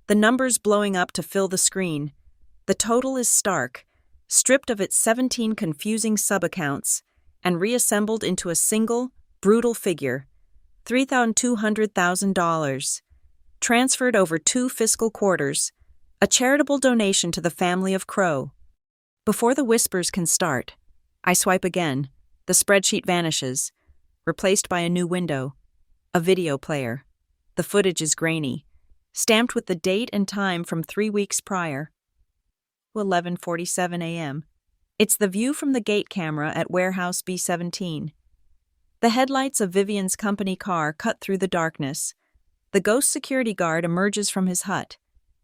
the numbers blowing up to fill the screen. The total is stark, stripped of its 17 confusing sub-accounts, and reassembled into a single, brutal figure, $3,200,000, transferred over 2 fiscal quarters, a charitable donation to the family of Crow. Before the whispers can start, I swipe again. The spreadsheet vanishes, replaced by a new window, a video player. The footage is grainy, stamped with the date and time from 3 weeks prior. 11:47 a.m. It's the view from the gate camera at Warehouse B17. The headlights of Vivian's company car cut through the darkness. The ghost security guard emerges from his hut.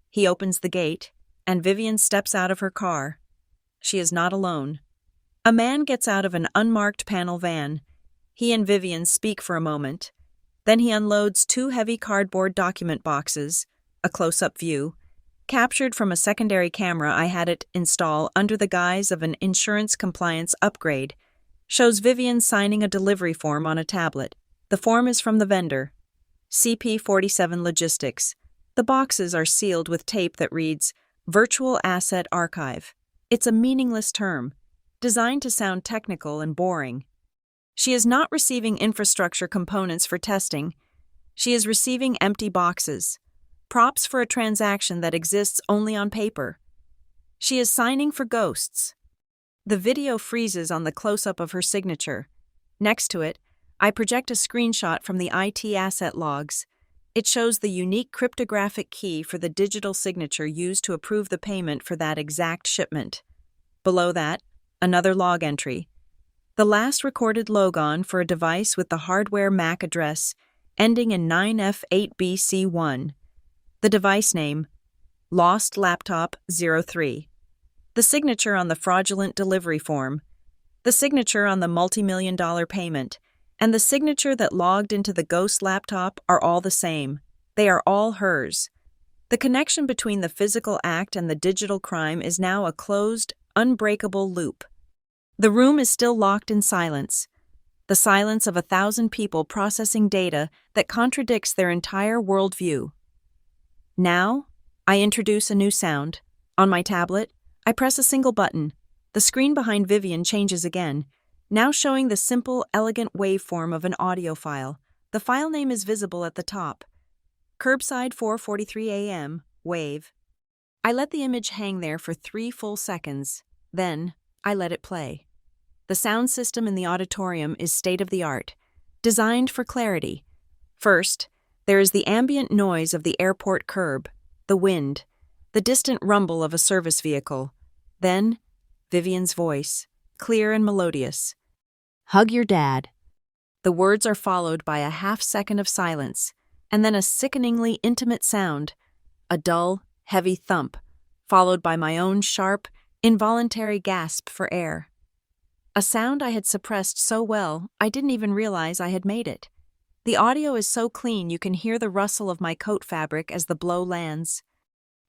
He opens the gate, and Vivian steps out of her car. She is not alone. A man gets out of an unmarked panel van. He and Vivian speak for a moment. Then he unloads 2 heavy cardboard document boxes, a close-up view, captured from a secondary camera I had it install under the guise of an insurance compliance upgrade, shows Vivian signing a delivery form on a tablet. The form is from the vendor, CP47 Logistics. The boxes are sealed with tape that reads, Virtual Asset Archive. It's a meaningless term, designed to sound technical and boring. She is not receiving infrastructure components for testing. She is receiving empty boxes, props for a transaction that exists only on paper. She is signing for ghosts. The video freezes on the close-up of her signature. Next to it, I project a screenshot from the IT asset logs. It shows the unique cryptographic key for the digital signature used to approve the payment for that exact shipment. Below that, another log entry. The last recorded logon for a device with the hardware MAC address ending in 9F8BC1. The device name, Lost Laptop 03. The signature on the fraudulent delivery form. The signature on the multi-million-dollar payment. And the signature that logged into the ghost laptop are all the same. They are all hers. The connection between the physical act and the digital crime is now a closed, unbreakable loop. The room is still locked in silence. the silence of 1,000 people processing data that contradicts their entire worldview. Now, I introduce a new sound. On my tablet, I press a single button. The screen behind Vivian changes again, now showing the simple, elegant waveform of an audio file. The file name is visible at the top. Curbside 4:43 a.m., wave. I let the image hang there for 3 full seconds. Then, I let it play. The sound system in the auditorium is state-of-the-art, designed for clarity. First, there is the ambient noise of the airport curb, the wind, the distant rumble of a service vehicle. Then, Vivian's voice, clear and melodious. "Hug your dad." The words are followed by a half-second of silence, and then a sickeningly intimate sound, a dull, heavy thump, followed by my own sharp, involuntary gasp for air. A sound I had suppressed so well, I didn't even realize I had made it. The audio is so clean you can hear the rustle of my coat fabric as the blow lands.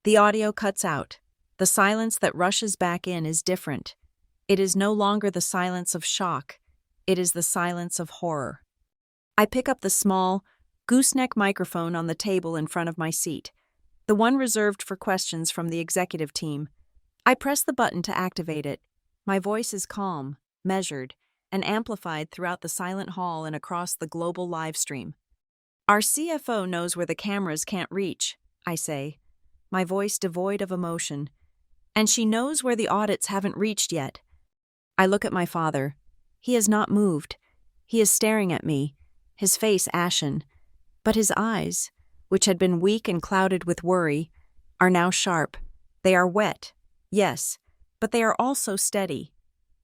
The audio cuts out. The silence that rushes back in is different. It is no longer the silence of shock. It is the silence of horror. I pick up the small, gooseneck microphone on the table in front of my seat, the one reserved for questions from the executive team. I press the button to activate it. My voice is calm, measured, and amplified throughout the silent hall and across the global live stream. "Our CFO knows where the cameras can't reach," I say, my voice devoid of emotion. "And she knows where the audits haven't reached yet." I look at my father. He has not moved. He is staring at me, his face ashen. But his eyes, which had been weak and clouded with worry, are now sharp. They are wet, yes, but they are also steady.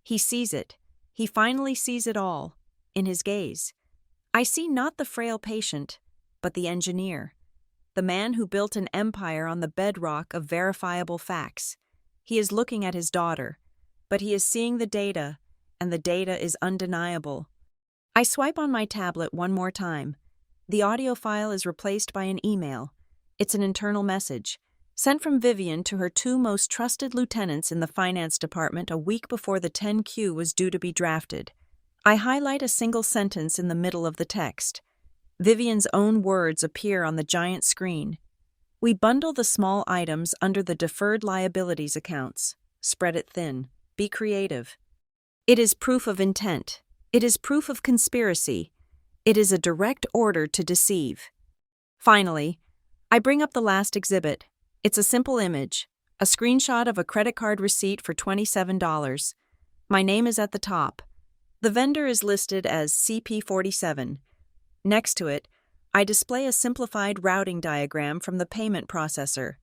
He sees it. He finally sees it all, in his gaze. I see not the frail patient, but the engineer, the man who built an empire on the bedrock of verifiable facts. He is looking at his daughter, but he is seeing the data, and the data is undeniable. I swipe on my tablet one more time. The audio file is replaced by an email. It's an internal message, sent from Vivian to her 2 most trusted lieutenants in the finance department a week before the 10Q was due to be drafted. I highlight a single sentence in the middle of the text. Vivian's own words appear on the giant screen. "We bundle the small items under the deferred liabilities accounts. Spread it thin. Be creative." It is proof of intent. It is proof of conspiracy. It is a direct order to deceive. Finally, I bring up the last exhibit. It's a simple image, a screenshot of a credit card receipt for $27. My name is at the top. The vendor is listed as CP47. Next to it, I display a simplified routing diagram from the payment processor.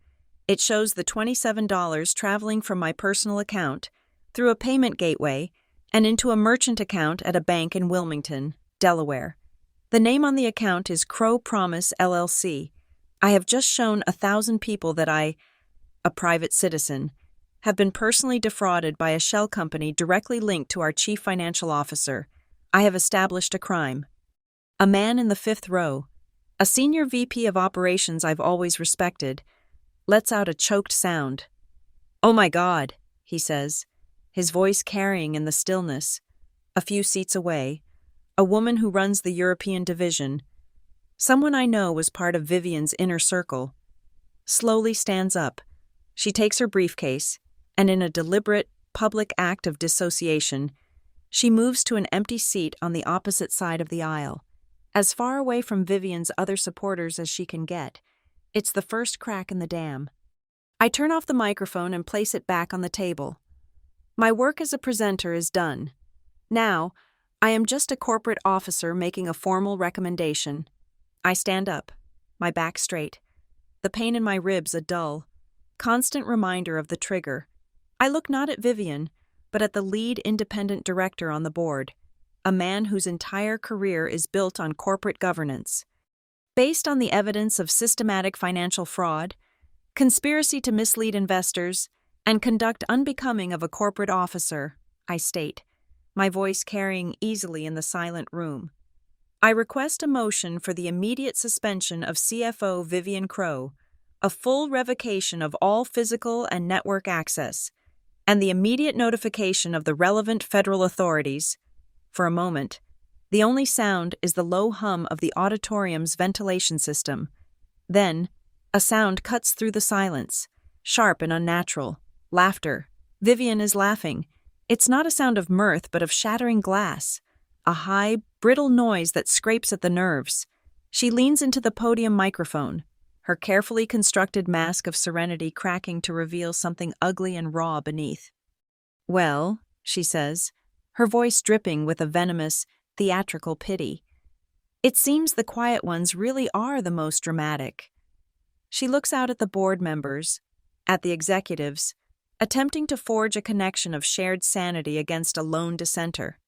It shows the $27 traveling from my personal account through a payment gateway and into a merchant account at a bank in Wilmington, Delaware. The name on the account is Crow Promise LLC. I have just shown 1,000 people that I, a private citizen, have been personally defrauded by a shell company directly linked to our chief financial officer. I have established a crime. A man in the 5th row, a senior VP of operations I've always respected, lets out a choked sound. "Oh my God," he says, his voice carrying in the stillness. A few seats away, a woman who runs the European division, someone I know was part of Vivian's inner circle, slowly stands up. She takes her briefcase, and in a deliberate, public act of dissociation, she moves to an empty seat on the opposite side of the aisle, as far away from Vivian's other supporters as she can get. It's the first crack in the dam. I turn off the microphone and place it back on the table. My work as a presenter is done. Now, I am just a corporate officer making a formal recommendation. I stand up, my back straight, the pain in my ribs a dull, constant reminder of the trigger. I look not at Vivian, but at the lead independent director on the board, a man whose entire career is built on corporate governance. Based on the evidence of systematic financial fraud, conspiracy to mislead investors, and conduct unbecoming of a corporate officer, I state, my voice carrying easily in the silent room. I request a motion for the immediate suspension of CFO Vivian Crow, a full revocation of all physical and network access, and the immediate notification of the relevant federal authorities. For a moment, The only sound is the low hum of the auditorium's ventilation system. Then, a sound cuts through the silence, sharp and unnatural. Laughter. Vivian is laughing. It's not a sound of mirth, but of shattering glass. A high, brittle noise that scrapes at the nerves. She leans into the podium microphone, her carefully constructed mask of serenity cracking to reveal something ugly and raw beneath. "Well," she says, her voice dripping with a venomous, theatrical pity. "It seems the quiet ones really are the most dramatic." She looks out at the board members, at the executives, attempting to forge a connection of shared sanity against a lone dissenter.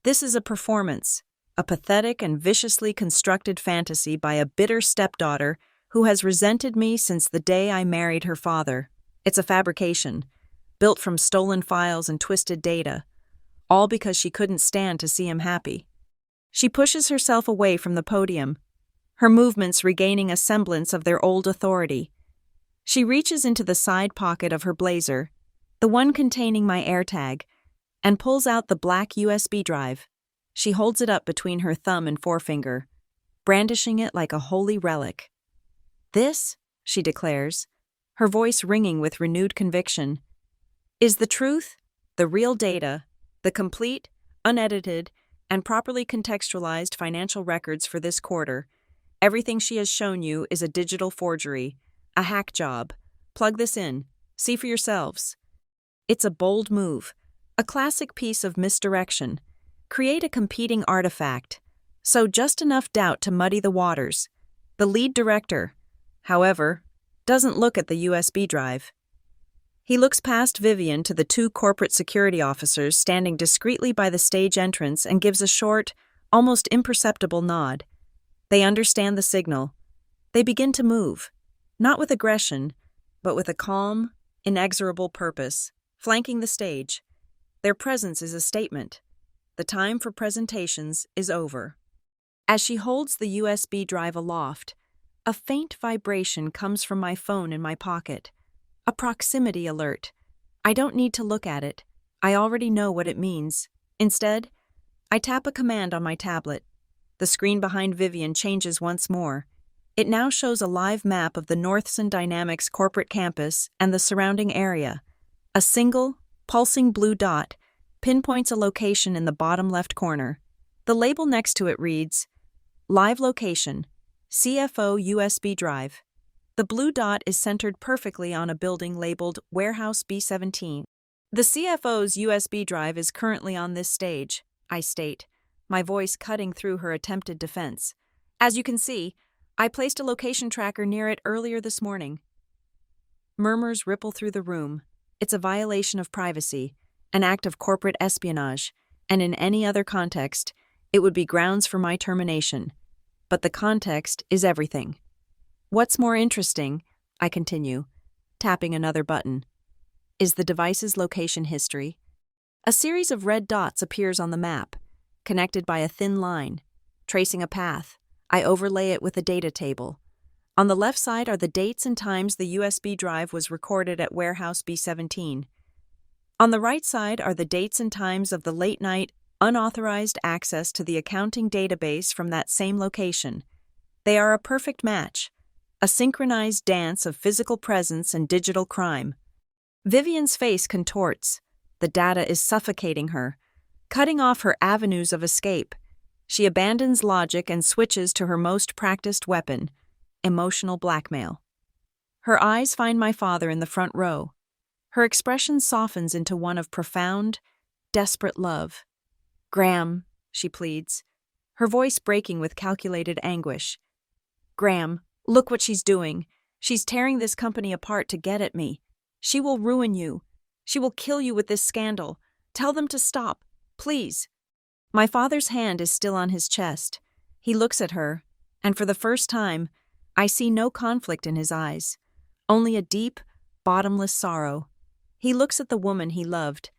This is a performance, a pathetic and viciously constructed fantasy by a bitter stepdaughter who has resented me since the day I married her father. It's a fabrication, built from stolen files and twisted data, all because she couldn't stand to see him happy. She pushes herself away from the podium, her movements regaining a semblance of their old authority. She reaches into the side pocket of her blazer, the one containing my AirTag, and pulls out the black USB drive. She holds it up between her thumb and forefinger, brandishing it like a holy relic. "This," she declares, her voice ringing with renewed conviction, "is the truth, the real data, the complete, unedited, and properly contextualized financial records for this quarter. Everything she has shown you is a digital forgery, a hack job. Plug this in. See for yourselves." It's a bold move, a classic piece of misdirection. Create a competing artifact, sow just enough doubt to muddy the waters. The lead director, however, doesn't look at the USB drive. He looks past Vivian to the two corporate security officers standing discreetly by the stage entrance and gives a short, almost imperceptible nod. They understand the signal. They begin to move, not with aggression, but with a calm, inexorable purpose, flanking the stage. Their presence is a statement. The time for presentations is over. As she holds the USB drive aloft, a faint vibration comes from my phone in my pocket. A proximity alert. I don't need to look at it. I already know what it means. Instead, I tap a command on my tablet. The screen behind Vivian changes once more. It now shows a live map of the Northson Dynamics corporate campus and the surrounding area. A single, pulsing blue dot pinpoints a location in the bottom left corner. The label next to it reads, "Live location, CFO USB drive." The blue dot is centered perfectly on a building labeled Warehouse B17. "The CFO's USB drive is currently on this stage," I state, my voice cutting through her attempted defense. "As you can see, I placed a location tracker near it earlier this morning." Murmurs ripple through the room. It's a violation of privacy, an act of corporate espionage, and in any other context, it would be grounds for my termination. But the context is everything. "What's more interesting," I continue, tapping another button, "is the device's location history." A series of red dots appears on the map, connected by a thin line. Tracing a path, I overlay it with a data table. On the left side are the dates and times the USB drive was recorded at Warehouse B17. On the right side are the dates and times of the late-night, unauthorized access to the accounting database from that same location. They are a perfect match, a synchronized dance of physical presence and digital crime. Vivian's face contorts. The data is suffocating her, cutting off her avenues of escape. She abandons logic and switches to her most practiced weapon, emotional blackmail. Her eyes find my father in the front row. Her expression softens into one of profound, desperate love. "Graham," she pleads, her voice breaking with calculated anguish. "Graham, look what she's doing. She's tearing this company apart to get at me. She will ruin you. She will kill you with this scandal. Tell them to stop, please." My father's hand is still on his chest. He looks at her, and for the first time, I see no conflict in his eyes, only a deep, bottomless sorrow. He looks at the woman he loved,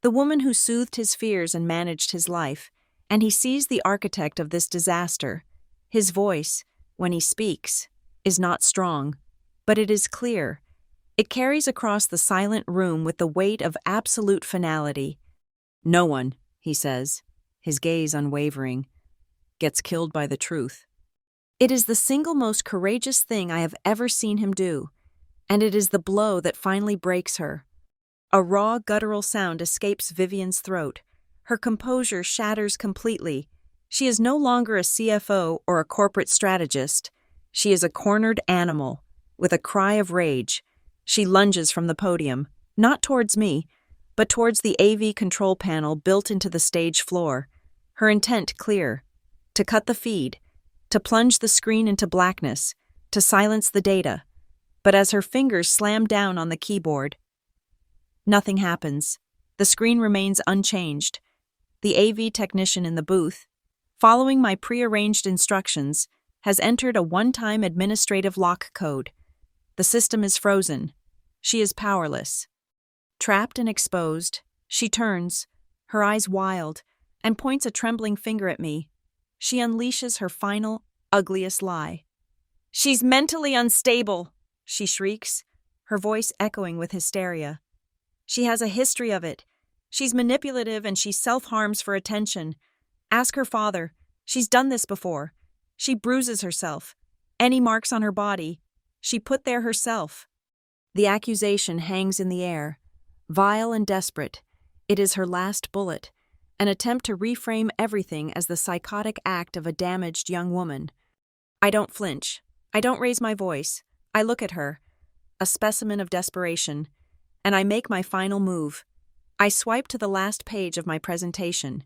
the woman who soothed his fears and managed his life, and he sees the architect of this disaster. His voice, when he speaks, is not strong, but it is clear. It carries across the silent room with the weight of absolute finality. "No one," he says, his gaze unwavering, gets killed by the truth. It is the single most courageous thing I have ever seen him do, and it is the blow that finally breaks her. A raw, guttural sound escapes Vivian's throat. Her composure shatters completely. She is no longer a CFO or a corporate strategist. She is a cornered animal. With a cry of rage, she lunges from the podium, not towards me, but towards the AV control panel built into the stage floor. Her intent clear: to cut the feed, to plunge the screen into blackness, to silence the data. But as her fingers slam down on the keyboard, nothing happens. The screen remains unchanged. The AV technician in the booth, following my prearranged instructions, has entered a one-time administrative lock code. The system is frozen. She is powerless. Trapped and exposed, she turns, her eyes wild, and points a trembling finger at me. She unleashes her final, ugliest lie. "She's mentally unstable," she shrieks, her voice echoing with hysteria. "She has a history of it. She's manipulative and she self-harms for attention. Ask her father. She's done this before. She bruises herself. Any marks on her body, she put there herself." The accusation hangs in the air. Vile and desperate, it is her last bullet, an attempt to reframe everything as the psychotic act of a damaged young woman. I don't flinch. I don't raise my voice. I look at her, a specimen of desperation, and I make my final move. I swipe to the last page of my presentation.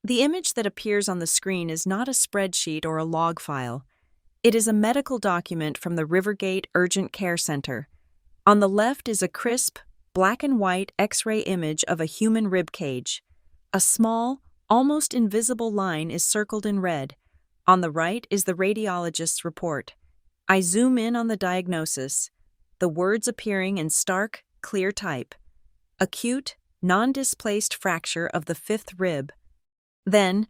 The image that appears on the screen is not a spreadsheet or a log file. It is a medical document from the Rivergate Urgent Care Center. On the left is a crisp, black and white X-ray image of a human rib cage. A small, almost invisible line is circled in red. On the right is the radiologist's report. I zoom in on the diagnosis, the words appearing in stark, clear type. Acute, non-displaced fracture of the fifth rib. Then,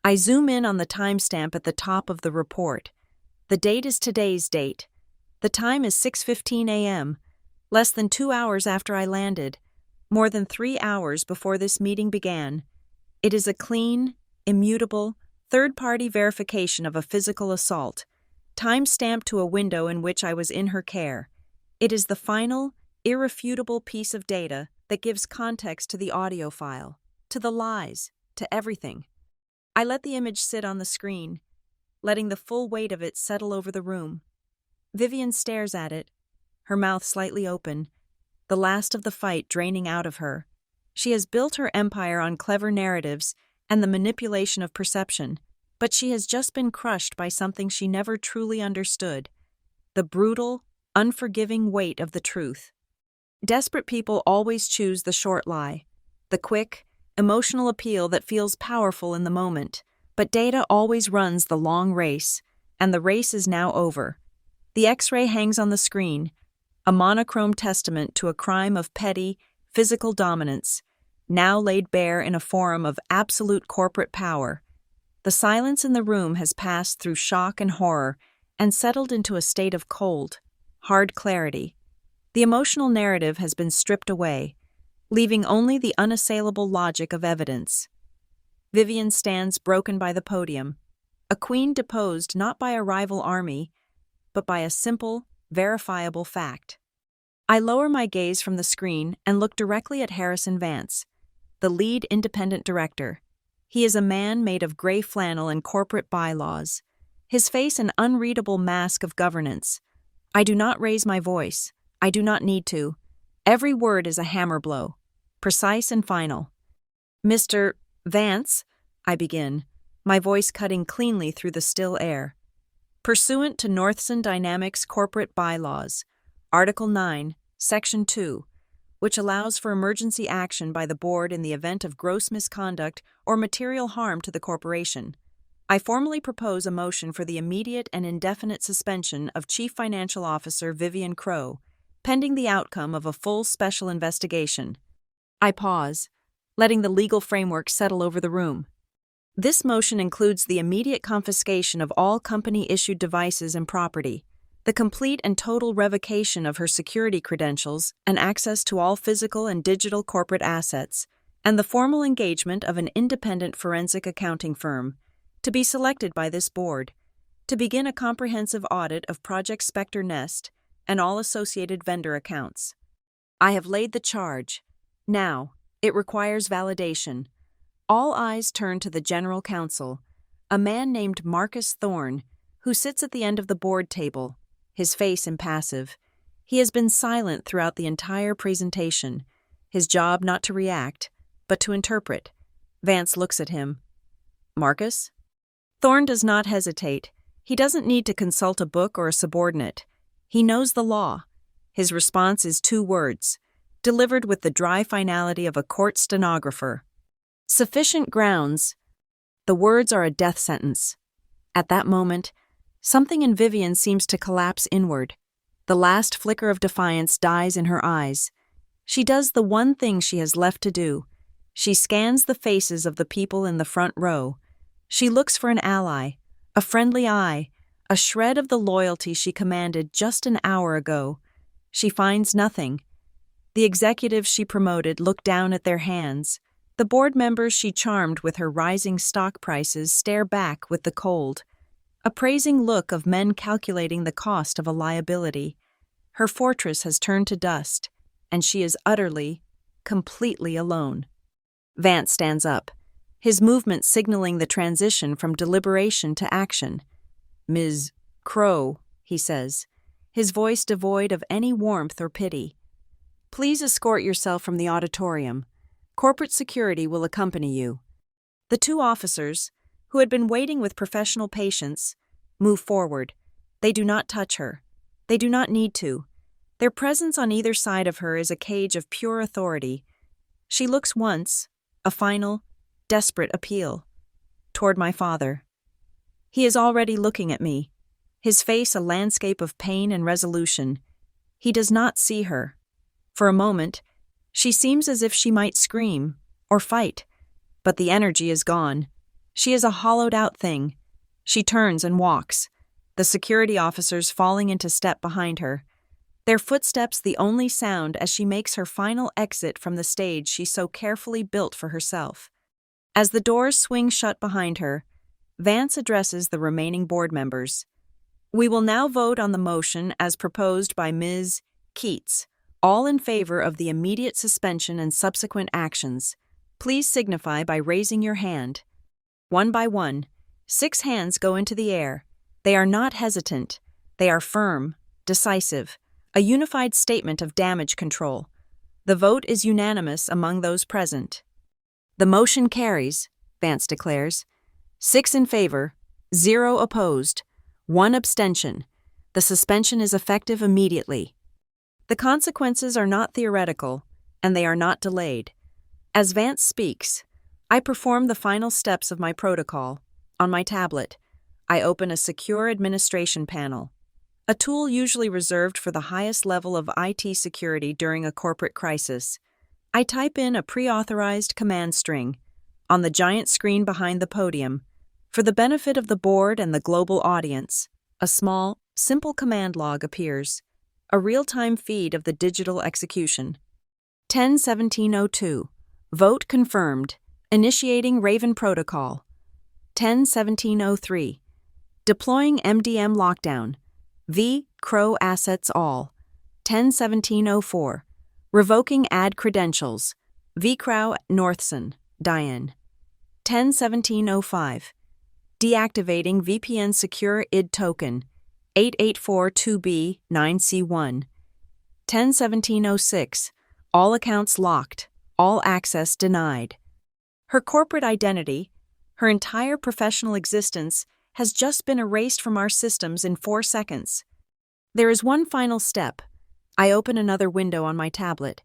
I zoom in on the timestamp at the top of the report. The date is today's date. The time is 6:15 a.m., less than 2 hours after I landed, more than 3 hours before this meeting began. It is a clean, immutable, third-party verification of a physical assault, time-stamped to a window in which I was in her care. It is the final, irrefutable piece of data that gives context to the audio file, to the lies, to everything. I let the image sit on the screen, letting the full weight of it settle over the room. Vivian stares at it, her mouth slightly open, the last of the fight draining out of her. She has built her empire on clever narratives and the manipulation of perception, but she has just been crushed by something she never truly understood: the brutal, unforgiving weight of the truth. Desperate people always choose the short lie, the quick, emotional appeal that feels powerful in the moment, but data always runs the long race, and the race is now over. The X-ray hangs on the screen, a monochrome testament to a crime of petty, physical dominance, now laid bare in a forum of absolute corporate power. The silence in the room has passed through shock and horror and settled into a state of cold, hard clarity. The emotional narrative has been stripped away, leaving only the unassailable logic of evidence. Vivian stands broken by the podium, a queen deposed not by a rival army, but by a simple, verifiable fact. I lower my gaze from the screen and look directly at Harrison Vance, the lead independent director. He is a man made of gray flannel and corporate bylaws, his face an unreadable mask of governance. I do not raise my voice. I do not need to. Every word is a hammer blow, precise and final. "Mr. Vance," I begin, my voice cutting cleanly through the still air. "Pursuant to Northson Dynamics corporate bylaws, Article 9, Section 2, which allows for emergency action by the board in the event of gross misconduct or material harm to the corporation, I formally propose a motion for the immediate and indefinite suspension of Chief Financial Officer Vivian Crowe, pending the outcome of a full special investigation." I pause, letting the legal framework settle over the room. This motion includes the immediate confiscation of all company-issued devices and property, the complete and total revocation of her security credentials and access to all physical and digital corporate assets, and the formal engagement of an independent forensic accounting firm to be selected by this board to begin a comprehensive audit of Project Spectre Nest and all associated vendor accounts. I have laid the charge. Now, it requires validation. All eyes turn to the General Counsel, a man named Marcus Thorne, who sits at the end of the board table, his face impassive. He has been silent throughout the entire presentation, his job not to react, but to interpret. Vance looks at him. Marcus? Thorne does not hesitate. He doesn't need to consult a book or a subordinate. He knows the law. His response is 2 words, delivered with the dry finality of a court stenographer. Sufficient grounds. The words are a death sentence. At that moment, something in Vivian seems to collapse inward. The last flicker of defiance dies in her eyes. She does the one thing she has left to do. She scans the faces of the people in the front row. She looks for an ally, a friendly eye, a shred of the loyalty she commanded just an hour ago. She finds nothing. The executives she promoted look down at their hands. The board members she charmed with her rising stock prices stare back with the cold, appraising look of men calculating the cost of a liability. Her fortress has turned to dust, and she is utterly, completely alone. Vance stands up, his movement signaling the transition from deliberation to action. Ms. Crow, he says, his voice devoid of any warmth or pity. Please escort yourself from the auditorium. Corporate security will accompany you. The 2 officers, who had been waiting with professional patience, move forward. They do not touch her. They do not need to. Their presence on either side of her is a cage of pure authority. She looks once, a final, desperate appeal, toward my father. He is already looking at me, his face a landscape of pain and resolution. He does not see her. For a moment, she seems as if she might scream or fight, but the energy is gone. She is a hollowed-out thing. She turns and walks, the security officers falling into step behind her, their footsteps the only sound as she makes her final exit from the stage she so carefully built for herself. As the doors swing shut behind her, Vance addresses the remaining board members. We will now vote on the motion as proposed by Ms. Keats, all in favor of the immediate suspension and subsequent actions. Please signify by raising your hand. One by one, 6 hands go into the air. They are not hesitant. They are firm, decisive, a unified statement of damage control. The vote is unanimous among those present. The motion carries, Vance declares. 6 in favor, 0 opposed, 1 abstention. The suspension is effective immediately. The consequences are not theoretical, and they are not delayed. As Vance speaks, I perform the final steps of my protocol. On my tablet, I open a secure administration panel, a tool usually reserved for the highest level of IT security during a corporate crisis. I type in a pre-authorized command string on the giant screen behind the podium. For the benefit of the board and the global audience, a small, simple command log appears, a real-time feed of the digital execution. 10-1702, vote confirmed, initiating Raven Protocol. 10-1703, deploying MDM lockdown, V. Crow assets all. 10-1704, revoking ad credentials, V. Crow Northson, Diane. 10-1705, deactivating VPN Secure ID Token, 8842B 9C1. 10-1706, all accounts locked, all access denied. Her corporate identity, her entire professional existence, has just been erased from our systems in 4 seconds. There is one final step. I open another window on my tablet.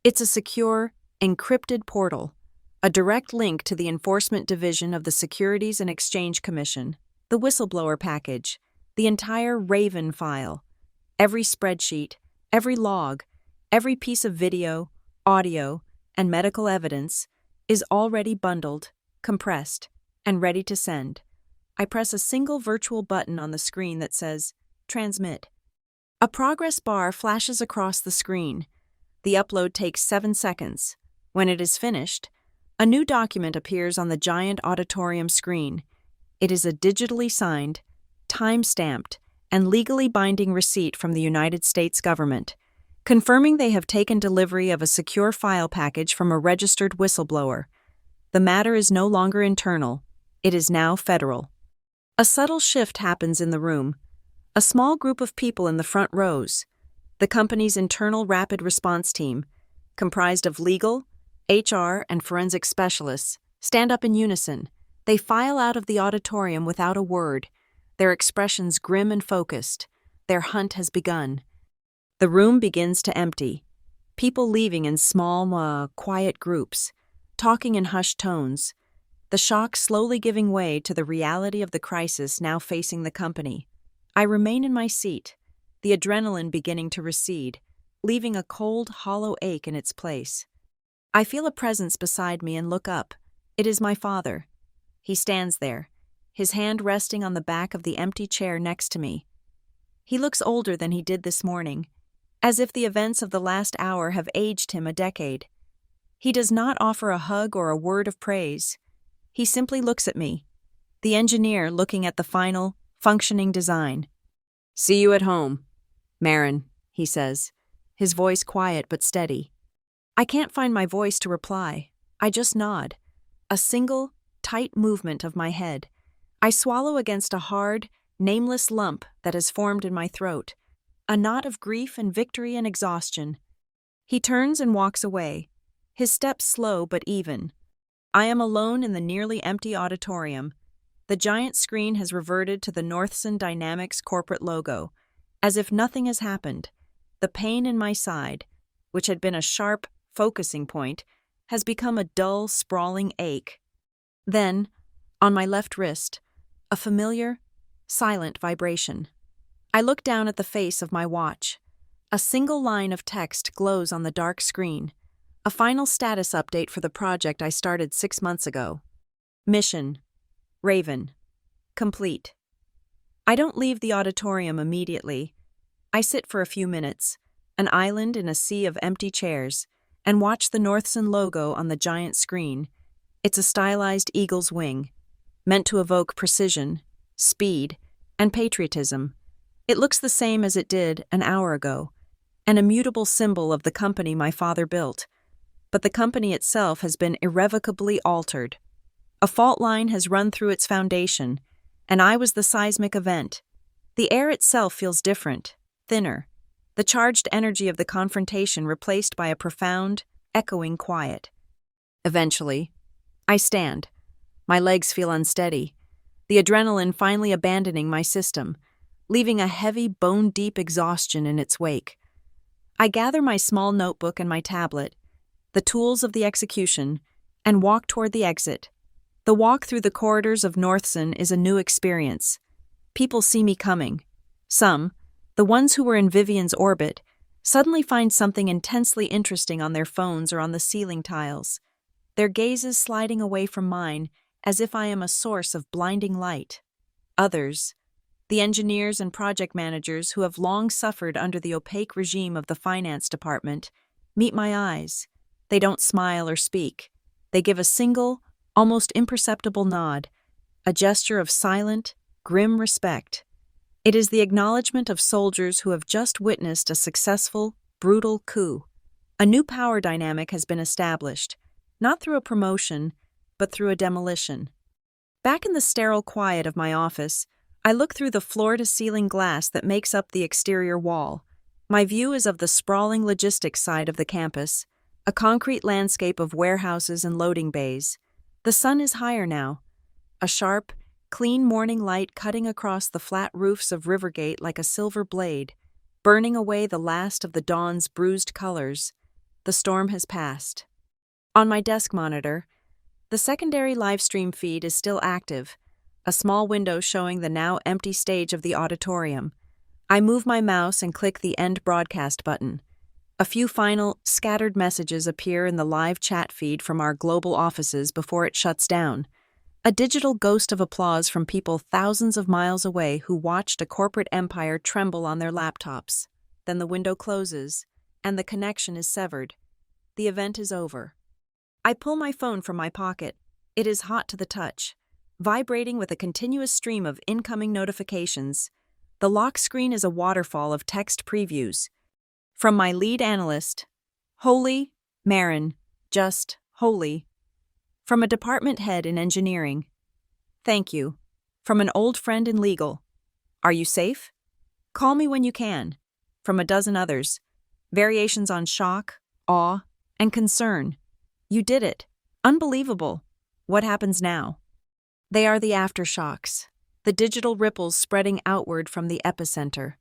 It's a secure, encrypted portal, a direct link to the Enforcement Division of the Securities and Exchange Commission, the whistleblower package, the entire Raven file, every spreadsheet, every log, every piece of video, audio, and medical evidence is already bundled, compressed, and ready to send. I press a single virtual button on the screen that says, Transmit. A progress bar flashes across the screen. The upload takes 7 seconds. When it is finished, A new document appears on the giant auditorium screen. It is a digitally signed, time-stamped, and legally binding receipt from the United States government, confirming they have taken delivery of a secure file package from a registered whistleblower. The matter is no longer internal. It is now federal. A subtle shift happens in the room. A small group of people in the front rows, the company's internal rapid response team, comprised of legal, HR, and forensic specialists, stand up in unison. They file out of the auditorium without a word, their expressions grim and focused. Their hunt has begun. The room begins to empty, people leaving in small, quiet groups, talking in hushed tones, the shock slowly giving way to the reality of the crisis now facing the company. I remain in my seat, the adrenaline beginning to recede, leaving a cold, hollow ache in its place. I feel a presence beside me and look up. It is my father. He stands there, his hand resting on the back of the empty chair next to me. He looks older than he did this morning, as if the events of the last hour have aged him a decade. He does not offer a hug or a word of praise. He simply looks at me, the engineer looking at the final, functioning design. "See you at home, Marin," he says, his voice quiet but steady. I can't find my voice to reply. I just nod. A single, tight movement of my head. I swallow against a hard, nameless lump that has formed in my throat. A knot of grief and victory and exhaustion. He turns and walks away, his steps slow but even. I am alone in the nearly empty auditorium. The giant screen has reverted to the Northson Dynamics corporate logo, as if nothing has happened. The pain in my side, which had been a sharp, focusing point, has become a dull, sprawling ache. Then, on my left wrist, a familiar, silent vibration. I look down at the face of my watch. A single line of text glows on the dark screen. A final status update for the project I started 6 months ago. Mission: Raven. Complete. I don't leave the auditorium immediately. I sit for a few minutes, an island in a sea of empty chairs, and watch the Northson logo on the giant screen. It's a stylized eagle's wing, meant to evoke precision, speed, and patriotism. It looks the same as it did an hour ago, an immutable symbol of the company my father built. But the company itself has been irrevocably altered. A fault line has run through its foundation, and I was the seismic event. The air itself feels different, thinner, the charged energy of the confrontation replaced by a profound, echoing quiet. Eventually, I stand. My legs feel unsteady, the adrenaline finally abandoning my system, leaving a heavy, bone-deep exhaustion in its wake. I gather my small notebook and my tablet, the tools of the execution, and walk toward the exit. The walk through the corridors of Northson is a new experience. People see me coming. Some, the ones who were in Vivian's orbit, suddenly find something intensely interesting on their phones or on the ceiling tiles, their gazes sliding away from mine as if I am a source of blinding light. Others, the engineers and project managers who have long suffered under the opaque regime of the finance department, meet my eyes. They don't smile or speak. They give a single, almost imperceptible nod, a gesture of silent, grim respect. It is the acknowledgement of soldiers who have just witnessed a successful, brutal coup. A new power dynamic has been established, not through a promotion, but through a demolition. Back in the sterile quiet of my office, I look through the floor-to-ceiling glass that makes up the exterior wall. My view is of the sprawling logistics side of the campus, a concrete landscape of warehouses and loading bays. The sun is higher now, a sharp, clean morning light cutting across the flat roofs of Rivergate like a silver blade, burning away the last of the dawn's bruised colors. The storm has passed. On my desk monitor, the secondary livestream feed is still active, a small window showing the now empty stage of the auditorium. I move my mouse and click the End Broadcast button. A few final, scattered messages appear in the live chat feed from our global offices before it shuts down. A digital ghost of applause from people thousands of miles away who watched a corporate empire tremble on their laptops. Then the window closes, and the connection is severed. The event is over. I pull my phone from my pocket. It is hot to the touch, vibrating with a continuous stream of incoming notifications. The lock screen is a waterfall of text previews. From my lead analyst, Holy, Marin, just, Holy. From a department head in engineering, thank you. From an old friend in legal, are you safe? Call me when you can. From a dozen others, variations on shock, awe, and concern. You did it. Unbelievable. What happens now? They are the aftershocks, the digital ripples spreading outward from the epicenter.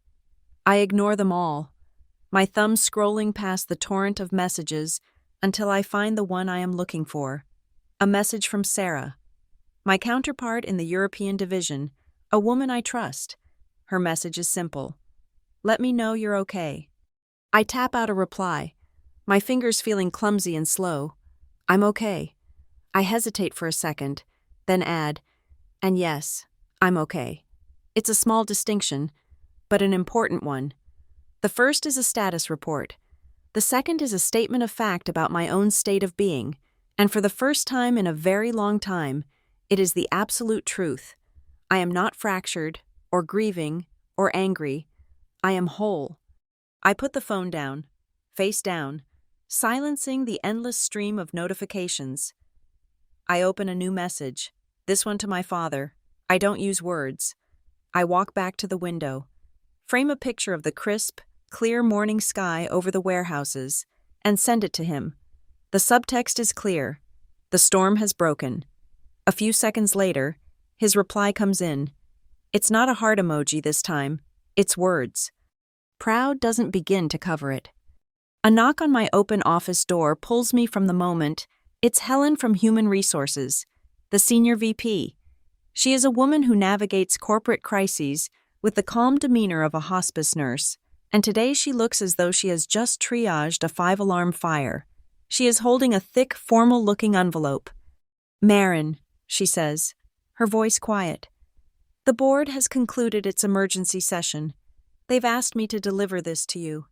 I ignore them all, my thumb scrolling past the torrent of messages until I find the one I am looking for. A message from Sarah, my counterpart in the European division, a woman I trust. Her message is simple. Let me know you're okay. I tap out a reply, my fingers feeling clumsy and slow. I'm okay. I hesitate for a second, then add, and yes, I'm okay. It's a small distinction, but an important one. The first is a status report. The second is a statement of fact about my own state of being, and for the first time in a very long time, it is the absolute truth. I am not fractured, or grieving, or angry. I am whole. I put the phone down, face down, silencing the endless stream of notifications. I open a new message, this one to my father. I don't use words. I walk back to the window, frame a picture of the crisp, clear morning sky over the warehouses, and send it to him. The subtext is clear. The storm has broken. A few seconds later, his reply comes in. It's not a heart emoji this time. It's words. Proud doesn't begin to cover it. A knock on my open office door pulls me from the moment. It's Helen from Human Resources, the senior VP. She is a woman who navigates corporate crises with the calm demeanor of a hospice nurse, and today she looks as though she has just triaged a 5-alarm fire. She is holding a thick, formal-looking envelope. Marin, she says, her voice quiet. The board has concluded its emergency session. They've asked me to deliver this to you.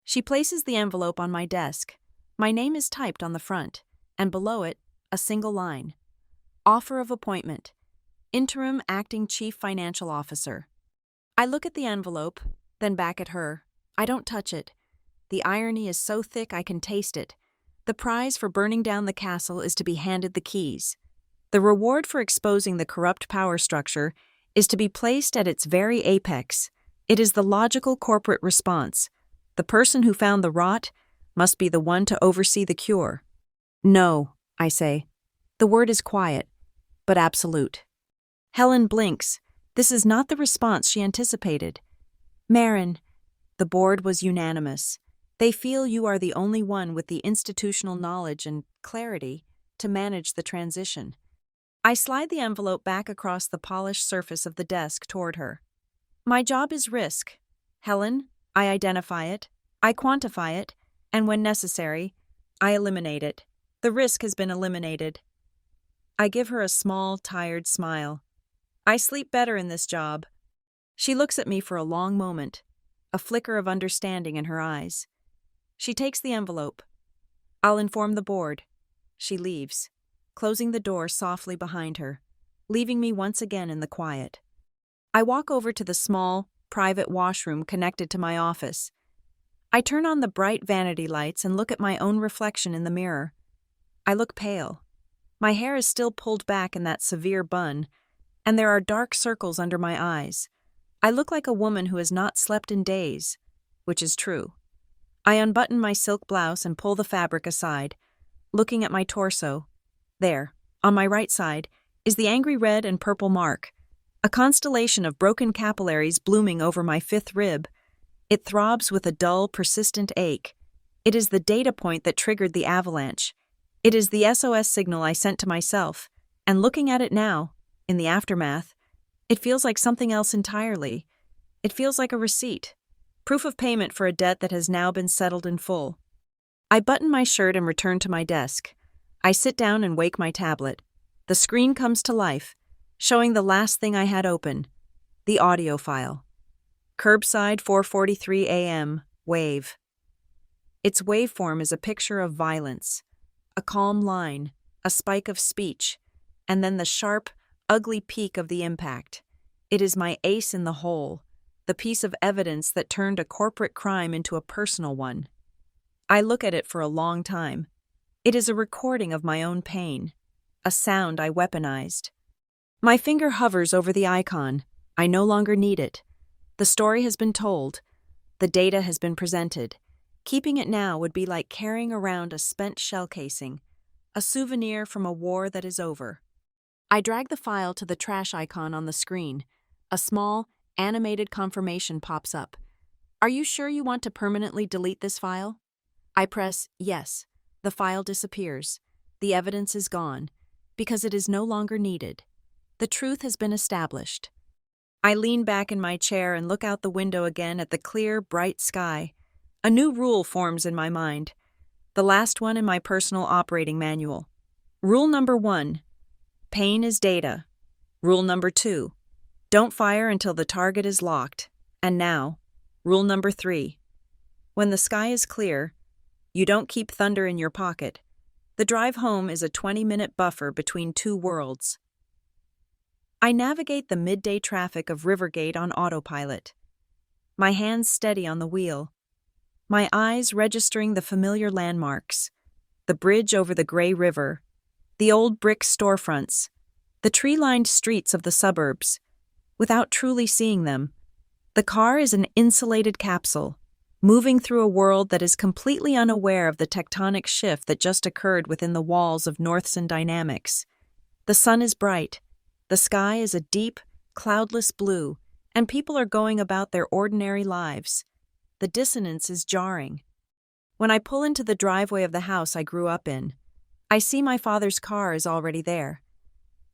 She places the envelope on my desk. My name is typed on the front, and below it, a single line. Offer of appointment. Interim Acting Chief Financial Officer. I look at the envelope, then back at her. I don't touch it. The irony is so thick I can taste it. The prize for burning down the castle is to be handed the keys. The reward for exposing the corrupt power structure is to be placed at its very apex. It is the logical corporate response. The person who found the rot must be the one to oversee the cure. No, I say. The word is quiet, but absolute. Helen blinks. This is not the response she anticipated. Marin, the board was unanimous. They feel you are the only one with the institutional knowledge and clarity to manage the transition. I slide the envelope back across the polished surface of the desk toward her. My job is risk. Helen, I identify it, I quantify it, and when necessary, I eliminate it. The risk has been eliminated. I give her a small, tired smile. I sleep better in this job. She looks at me for a long moment, a flicker of understanding in her eyes. She takes the envelope. I'll inform the board. She leaves, closing the door softly behind her, leaving me once again in the quiet. I walk over to the small, private washroom connected to my office. I turn on the bright vanity lights and look at my own reflection in the mirror. I look pale. My hair is still pulled back in that severe bun, and there are dark circles under my eyes. I look like a woman who has not slept in days, which is true. I unbutton my silk blouse and pull the fabric aside, looking at my torso. There, on my right side, is the angry red and purple mark, a constellation of broken capillaries blooming over my 5th rib. It throbs with a dull, persistent ache. It is the data point that triggered the avalanche. It is the SOS signal I sent to myself, and looking at it now, in the aftermath, it feels like something else entirely. It feels like a receipt, proof of payment for a debt that has now been settled in full. I button my shirt and return to my desk. I sit down and wake my tablet. The screen comes to life, showing the last thing I had open, the audio file. Curbside 4:43 a.m. Wave. Its waveform is a picture of violence, a calm line, a spike of speech, and then the sharp, ugly peak of the impact. It is my ace in the hole, the piece of evidence that turned a corporate crime into a personal one. I look at it for a long time. It is a recording of my own pain, a sound I weaponized. My finger hovers over the icon. I no longer need it. The story has been told. The data has been presented. Keeping it now would be like carrying around a spent shell casing, a souvenir from a war that is over. I drag the file to the trash icon on the screen. A small, animated confirmation pops up. Are you sure you want to permanently delete this file? I press yes. The file disappears. The evidence is gone, because it is no longer needed. The truth has been established. I lean back in my chair and look out the window again at the clear, bright sky. A new rule forms in my mind, the last one in my personal operating manual. Rule number 1, pain is data. Rule number 2, don't fire until the target is locked. And now, rule number 3, when the sky is clear, you don't keep thunder in your pocket. The drive home is a 20-minute buffer between two worlds. I navigate the midday traffic of Rivergate on autopilot. My hands steady on the wheel. My eyes registering the familiar landmarks. The bridge over the gray river. The old brick storefronts. The tree-lined streets of the suburbs. Without truly seeing them, the car is an insulated capsule, moving through a world that is completely unaware of the tectonic shift that just occurred within the walls of Northson Dynamics. The sun is bright. The sky is a deep, cloudless blue, and people are going about their ordinary lives. The dissonance is jarring. When I pull into the driveway of the house I grew up in, I see my father's car is already there.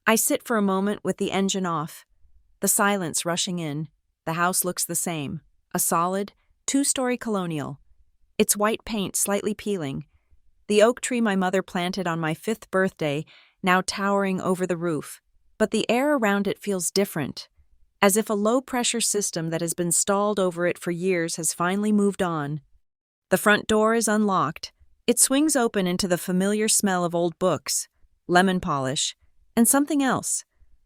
I sit for a moment with the engine off, the silence rushing in. The house looks the same, a solid, two-story colonial, its white paint slightly peeling. The oak tree my mother planted on my 5th birthday now towering over the roof. But the air around it feels different, as if a low-pressure system that has been stalled over it for years has finally moved on. The front door is unlocked. It swings open into the familiar smell of old books, lemon polish, and something else,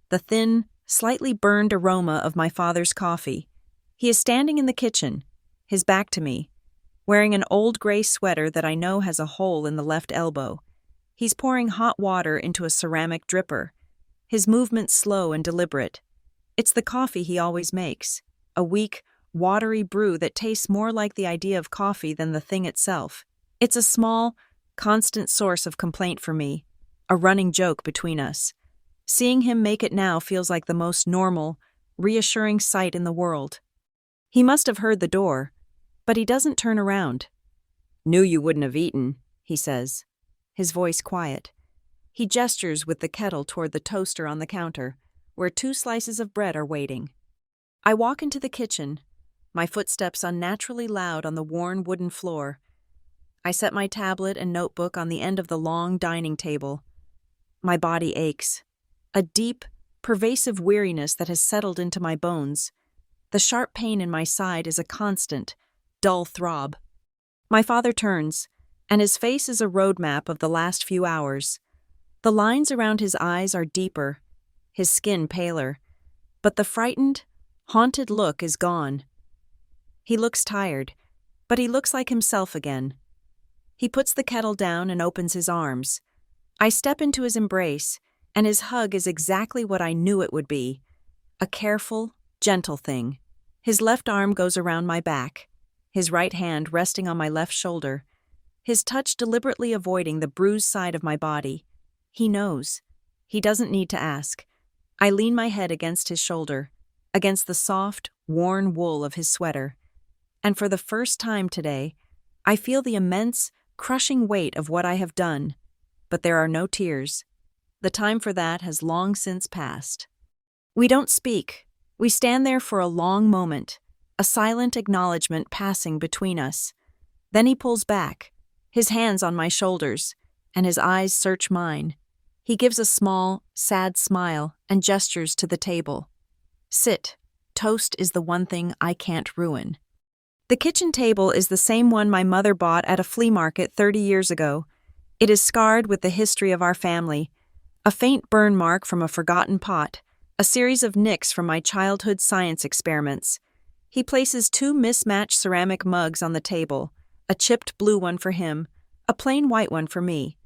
the thin, slightly burned aroma of my father's coffee. He is standing in the kitchen, his back to me, wearing an old gray sweater that I know has a hole in the left elbow. He's pouring hot water into a ceramic dripper, his movements slow and deliberate. It's the coffee he always makes, a weak, watery brew that tastes more like the idea of coffee than the thing itself. It's a small, constant source of complaint for me, a running joke between us. Seeing him make it now feels like the most normal, reassuring sight in the world. He must have heard the door, but he doesn't turn around. "Knew you wouldn't have eaten," he says, his voice quiet. He gestures with the kettle toward the toaster on the counter, where 2 slices of bread are waiting. I walk into the kitchen, my footsteps unnaturally loud on the worn wooden floor. I set my tablet and notebook on the end of the long dining table. My body aches. A deep, pervasive weariness that has settled into my bones. The sharp pain in my side is a constant, dull throb. My father turns, and his face is a roadmap of the last few hours. The lines around his eyes are deeper, his skin paler, but the frightened, haunted look is gone. He looks tired, but he looks like himself again. He puts the kettle down and opens his arms. I step into his embrace, and his hug is exactly what I knew it would be, a careful, gentle thing. His left arm goes around my back, his right hand resting on my left shoulder, his touch deliberately avoiding the bruised side of my body. He knows. He doesn't need to ask. I lean my head against his shoulder, against the soft, worn wool of his sweater. And for the first time today, I feel the immense, crushing weight of what I have done. But there are no tears. The time for that has long since passed. We don't speak. We stand there for a long moment, a silent acknowledgement passing between us. Then he pulls back, his hands on my shoulders, and his eyes search mine. He gives a small, sad smile and gestures to the table. "Sit. Toast is the one thing I can't ruin." The kitchen table is the same one my mother bought at a flea market 30 years ago. It is scarred with the history of our family, a faint burn mark from a forgotten pot, a series of nicks from my childhood science experiments. He places two mismatched ceramic mugs on the table, a chipped blue one for him, a plain white one for me.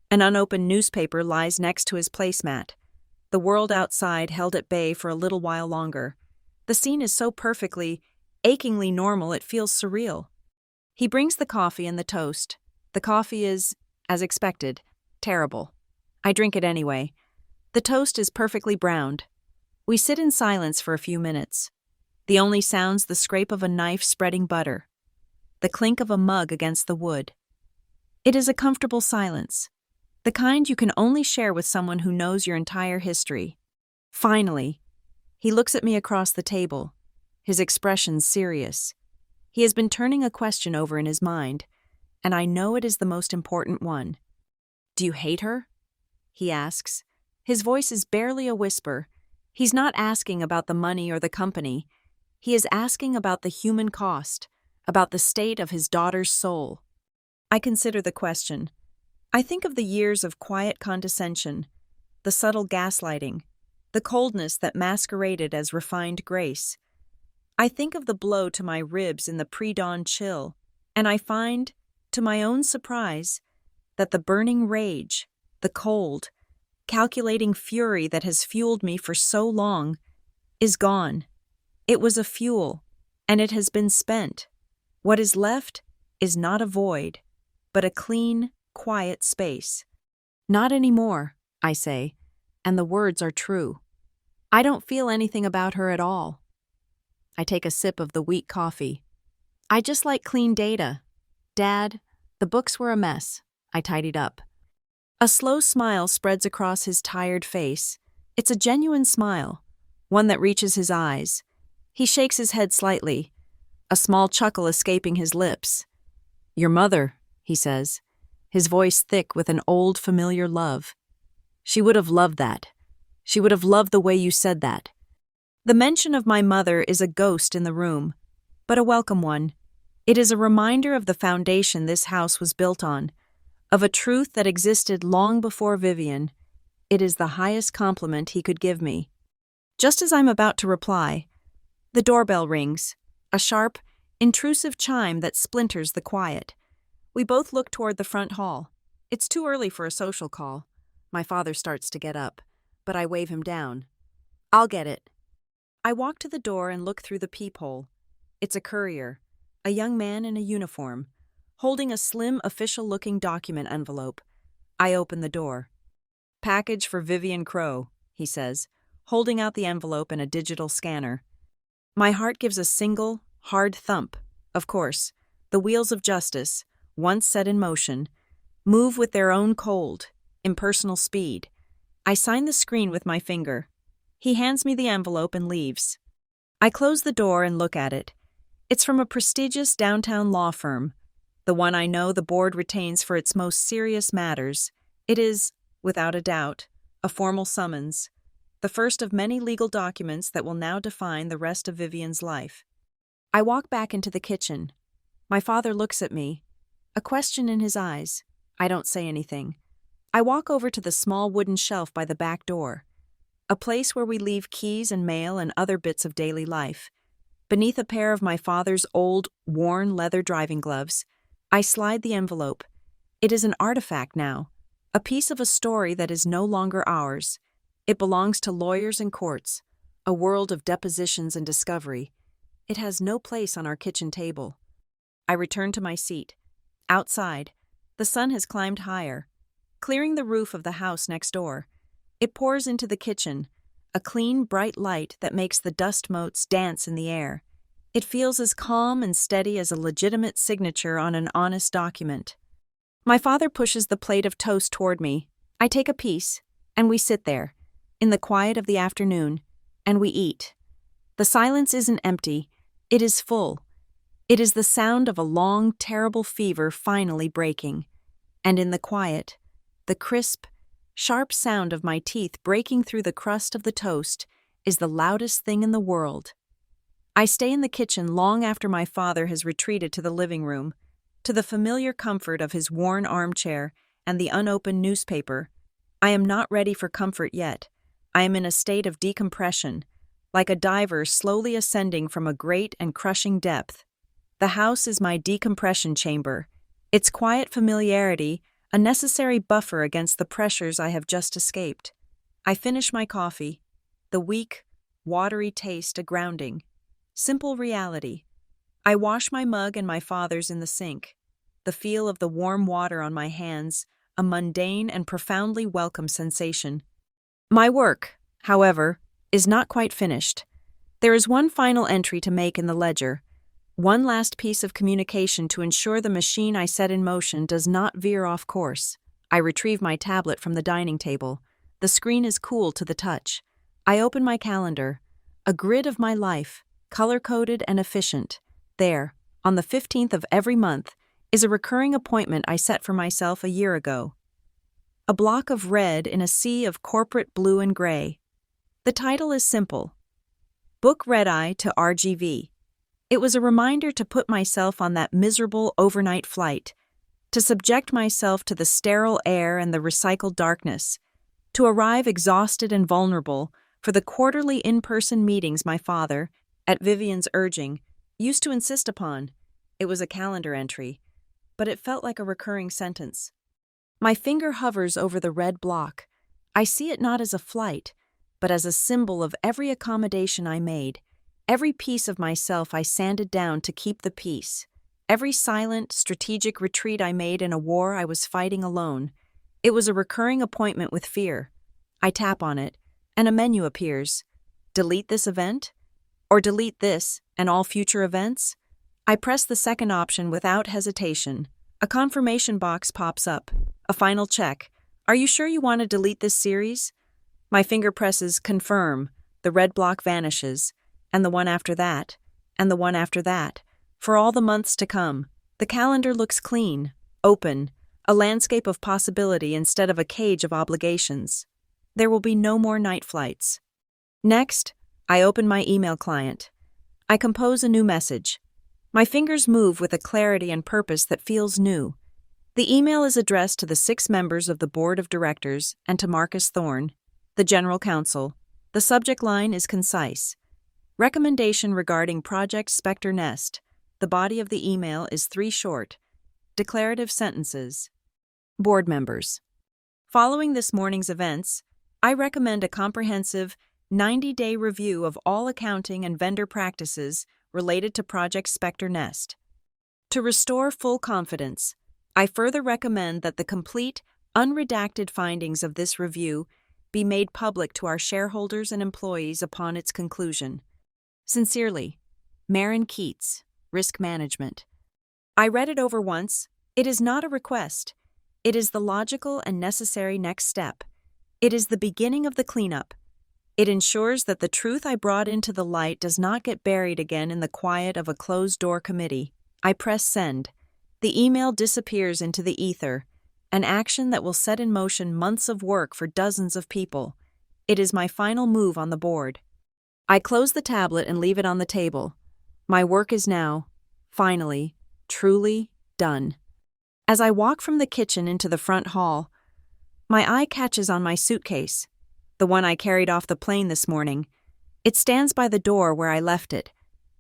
An unopened newspaper lies next to his placemat. The world outside held at bay for a little while longer. The scene is so perfectly, achingly normal it feels surreal. He brings the coffee and the toast. The coffee is, as expected, terrible. I drink it anyway. The toast is perfectly browned. We sit in silence for a few minutes. The only sound's the scrape of a knife spreading butter, the clink of a mug against the wood. It is a comfortable silence, the kind you can only share with someone who knows your entire history. Finally, he looks at me across the table, his expression serious. He has been turning a question over in his mind, and I know it is the most important one. "Do you hate her?" he asks. His voice is barely a whisper. He's not asking about the money or the company. He is asking about the human cost, about the state of his daughter's soul. I consider the question. I think of the years of quiet condescension, the subtle gaslighting, the coldness that masqueraded as refined grace. I think of the blow to my ribs in the pre-dawn chill, and I find, to my own surprise, that the burning rage, the cold, calculating fury that has fueled me for so long, is gone. It was a fuel, and it has been spent. What is left is not a void, but a clean, quiet space. "Not anymore," I say, and the words are true. I don't feel anything about her at all. I take a sip of the weak coffee. I just like clean data. "Dad, the books were a mess," I tidied up. A slow smile spreads across his tired face. It's a genuine smile, one that reaches his eyes. He shakes his head slightly, a small chuckle escaping his lips. "Your mother," he says, his voice thick with an old familiar love. "She would have loved that. She would have loved the way you said that." The mention of my mother is a ghost in the room, but a welcome one. It is a reminder of the foundation this house was built on, of a truth that existed long before Vivian. It is the highest compliment he could give me. Just as I'm about to reply, the doorbell rings, a sharp, intrusive chime that splinters the quiet. We both look toward the front hall. It's too early for a social call. My father starts to get up, but I wave him down. "I'll get it." I walk to the door and look through the peephole. It's a courier, a young man in a uniform, holding a slim official-looking document envelope. I open the door. "Package for Vivian Crow," he says, holding out the envelope and a digital scanner. My heart gives a single, hard thump. Of course, the wheels of justice, once set in motion, move with their own cold, impersonal speed. I sign the screen with my finger. He hands me the envelope and leaves. I close the door and look at it. It's from a prestigious downtown law firm, the one I know the board retains for its most serious matters. It is, without a doubt, a formal summons, the first of many legal documents that will now define the rest of Vivian's life. I walk back into the kitchen. My father looks at me, a question in his eyes. I don't say anything. I walk over to the small wooden shelf by the back door, a place where we leave keys and mail and other bits of daily life. Beneath a pair of my father's old, worn leather driving gloves, I slide the envelope. It is an artifact now, a piece of a story that is no longer ours. It belongs to lawyers and courts, a world of depositions and discovery. It has no place on our kitchen table. I return to my seat. Outside, the sun has climbed higher, clearing the roof of the house next door. It pours into the kitchen, a clean, bright light that makes the dust motes dance in the air. It feels as calm and steady as a legitimate signature on an honest document. My father pushes the plate of toast toward me. I take a piece, and we sit there, in the quiet of the afternoon, and we eat. The silence isn't empty, it is full. It is the sound of a long, terrible fever finally breaking. And in the quiet, the crisp, sharp sound of my teeth breaking through the crust of the toast is the loudest thing in the world. I stay in the kitchen long after my father has retreated to the living room, to the familiar comfort of his worn armchair and the unopened newspaper. I am not ready for comfort yet. I am in a state of decompression, like a diver slowly ascending from a great and crushing depth. The house is my decompression chamber, its quiet familiarity a necessary buffer against the pressures I have just escaped. I finish my coffee, the weak, watery taste a grounding. Simple reality. I wash my mug and my father's in the sink, the feel of the warm water on my hands, a mundane and profoundly welcome sensation. My work, however, is not quite finished. There is one final entry to make in the ledger, one last piece of communication to ensure the machine I set in motion does not veer off course. I retrieve my tablet from the dining table. The screen is cool to the touch. I open my calendar, a grid of my life, color-coded and efficient. There, on the 15th of every month, is a recurring appointment I set for myself a year ago. A block of red in a sea of corporate blue and gray. The title is simple: Book Red-Eye to RGV. It was a reminder to put myself on that miserable overnight flight, to subject myself to the sterile air and the recycled darkness, to arrive exhausted and vulnerable for the quarterly in-person meetings my father, at Vivian's urging, used to insist upon. It was a calendar entry, but it felt like a recurring sentence. My finger hovers over the red block. I see it not as a flight, but as a symbol of every accommodation I made, every piece of myself I sanded down to keep the peace, every silent, strategic retreat I made in a war I was fighting alone. It was a recurring appointment with fear. I tap on it, and a menu appears. Delete this event? Or delete this and all future events? I press the second option without hesitation. A confirmation box pops up. A final check. Are you sure you want to delete this series? My finger presses confirm. The red block vanishes. And the one after that. And the one after that. For all the months to come. The calendar looks clean, open, a landscape of possibility instead of a cage of obligations. There will be no more night flights. Next, I open my email client. I compose a new message. My fingers move with a clarity and purpose that feels new. The email is addressed to the 6 members of the board of directors and to Marcus Thorne, the general counsel. The subject line is concise. Recommendation regarding Project Spectre Nest. The body of the email is 3 short, declarative sentences. Board members. Following this morning's events, I recommend a comprehensive 90-day review of all accounting and vendor practices related to Project Spectre Nest. To restore full confidence, I further recommend that the complete, unredacted findings of this review be made public to our shareholders and employees upon its conclusion. Sincerely, Marin Keats, Risk Management. I read it over once. It is not a request. It is the logical and necessary next step. It is the beginning of the cleanup. It ensures that the truth I brought into the light does not get buried again in the quiet of a closed-door committee. I press send. The email disappears into the ether, an action that will set in motion months of work for dozens of people. It is my final move on the board. I close the tablet and leave it on the table. My work is now, finally, truly done. As I walk from the kitchen into the front hall, my eye catches on my suitcase, the one I carried off the plane this morning. It stands by the door where I left it,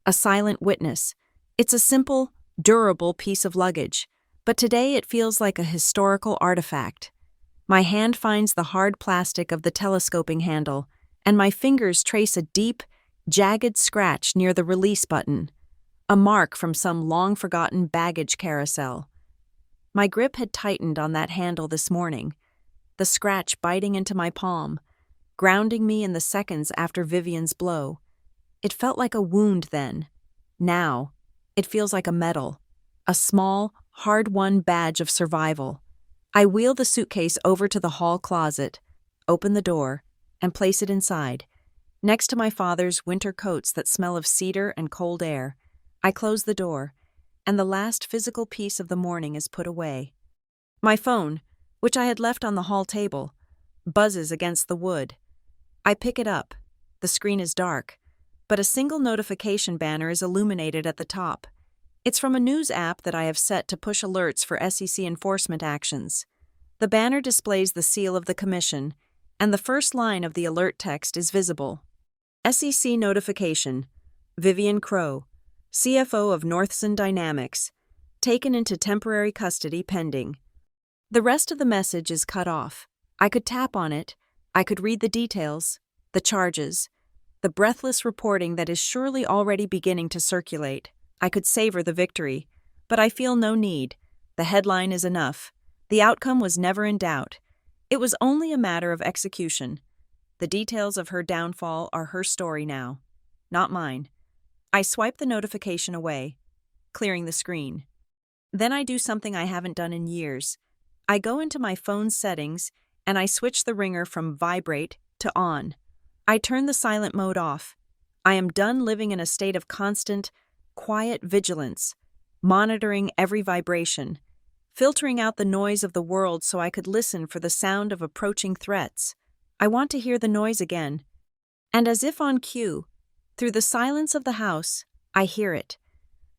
a silent witness. It's a simple, durable piece of luggage, but today it feels like a historical artifact. My hand finds the hard plastic of the telescoping handle, and my fingers trace a deep, jagged scratch near the release button, a mark from some long-forgotten baggage carousel. My grip had tightened on that handle this morning, the scratch biting into my palm, grounding me in the seconds after Vivian's blow. It felt like a wound then. Now, it feels like a medal, a small, hard-won badge of survival. I wheel the suitcase over to the hall closet, open the door, and place it inside, next to my father's winter coats that smell of cedar and cold air. I close the door, and the last physical piece of the morning is put away. My phone, which I had left on the hall table, buzzes against the wood. I pick it up. The screen is dark, but a single notification banner is illuminated at the top. It's from a news app that I have set to push alerts for SEC enforcement actions. The banner displays the seal of the commission, and the first line of the alert text is visible. SEC notification. Vivian Crow, CFO of Northson Dynamics, taken into temporary custody pending. The rest of the message is cut off. I could tap on it. I could read the details, the charges, the breathless reporting that is surely already beginning to circulate. I could savor the victory, but I feel no need. The headline is enough. The outcome was never in doubt. It was only a matter of execution. The details of her downfall are her story now, not mine. I swipe the notification away, clearing the screen. Then I do something I haven't done in years. I go into my phone's settings and I switch the ringer from vibrate to on. I turn the silent mode off. I am done living in a state of constant, quiet vigilance, monitoring every vibration, filtering out the noise of the world so I could listen for the sound of approaching threats. I want to hear the noise again. And as if on cue, through the silence of the house, I hear it.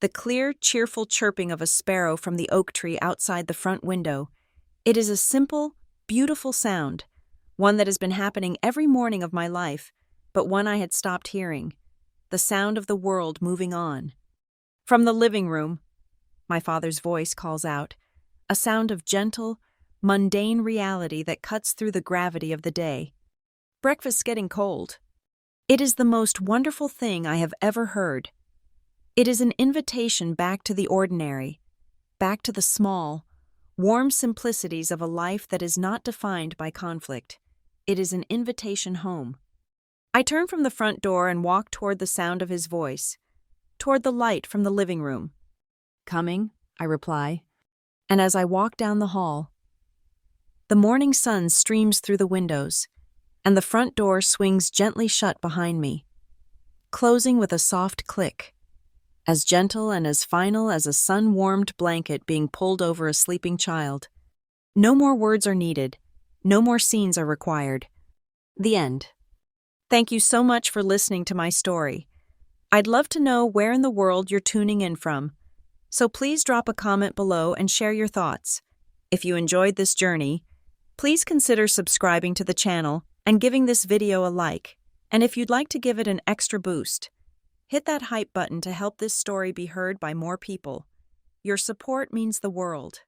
The clear, cheerful chirping of a sparrow from the oak tree outside the front window. It is a simple, beautiful sound, one that has been happening every morning of my life, but one I had stopped hearing. The sound of the world moving on. From the living room, my father's voice calls out, a sound of gentle, mundane reality that cuts through the gravity of the day. Breakfast's getting cold. It is the most wonderful thing I have ever heard. It is an invitation back to the ordinary, back to the small, warm simplicities of a life that is not defined by conflict. It is an invitation home. I turn from the front door and walk toward the sound of his voice, toward the light from the living room. Coming, I reply, and as I walk down the hall, the morning sun streams through the windows, and the front door swings gently shut behind me, closing with a soft click, as gentle and as final as a sun-warmed blanket being pulled over a sleeping child. No more words are needed. No more scenes are required. The end. Thank you so much for listening to my story. I'd love to know where in the world you're tuning in from, so please drop a comment below and share your thoughts. If you enjoyed this journey, please consider subscribing to the channel and giving this video a like. And if you'd like to give it an extra boost, hit that hype button to help this story be heard by more people. Your support means the world.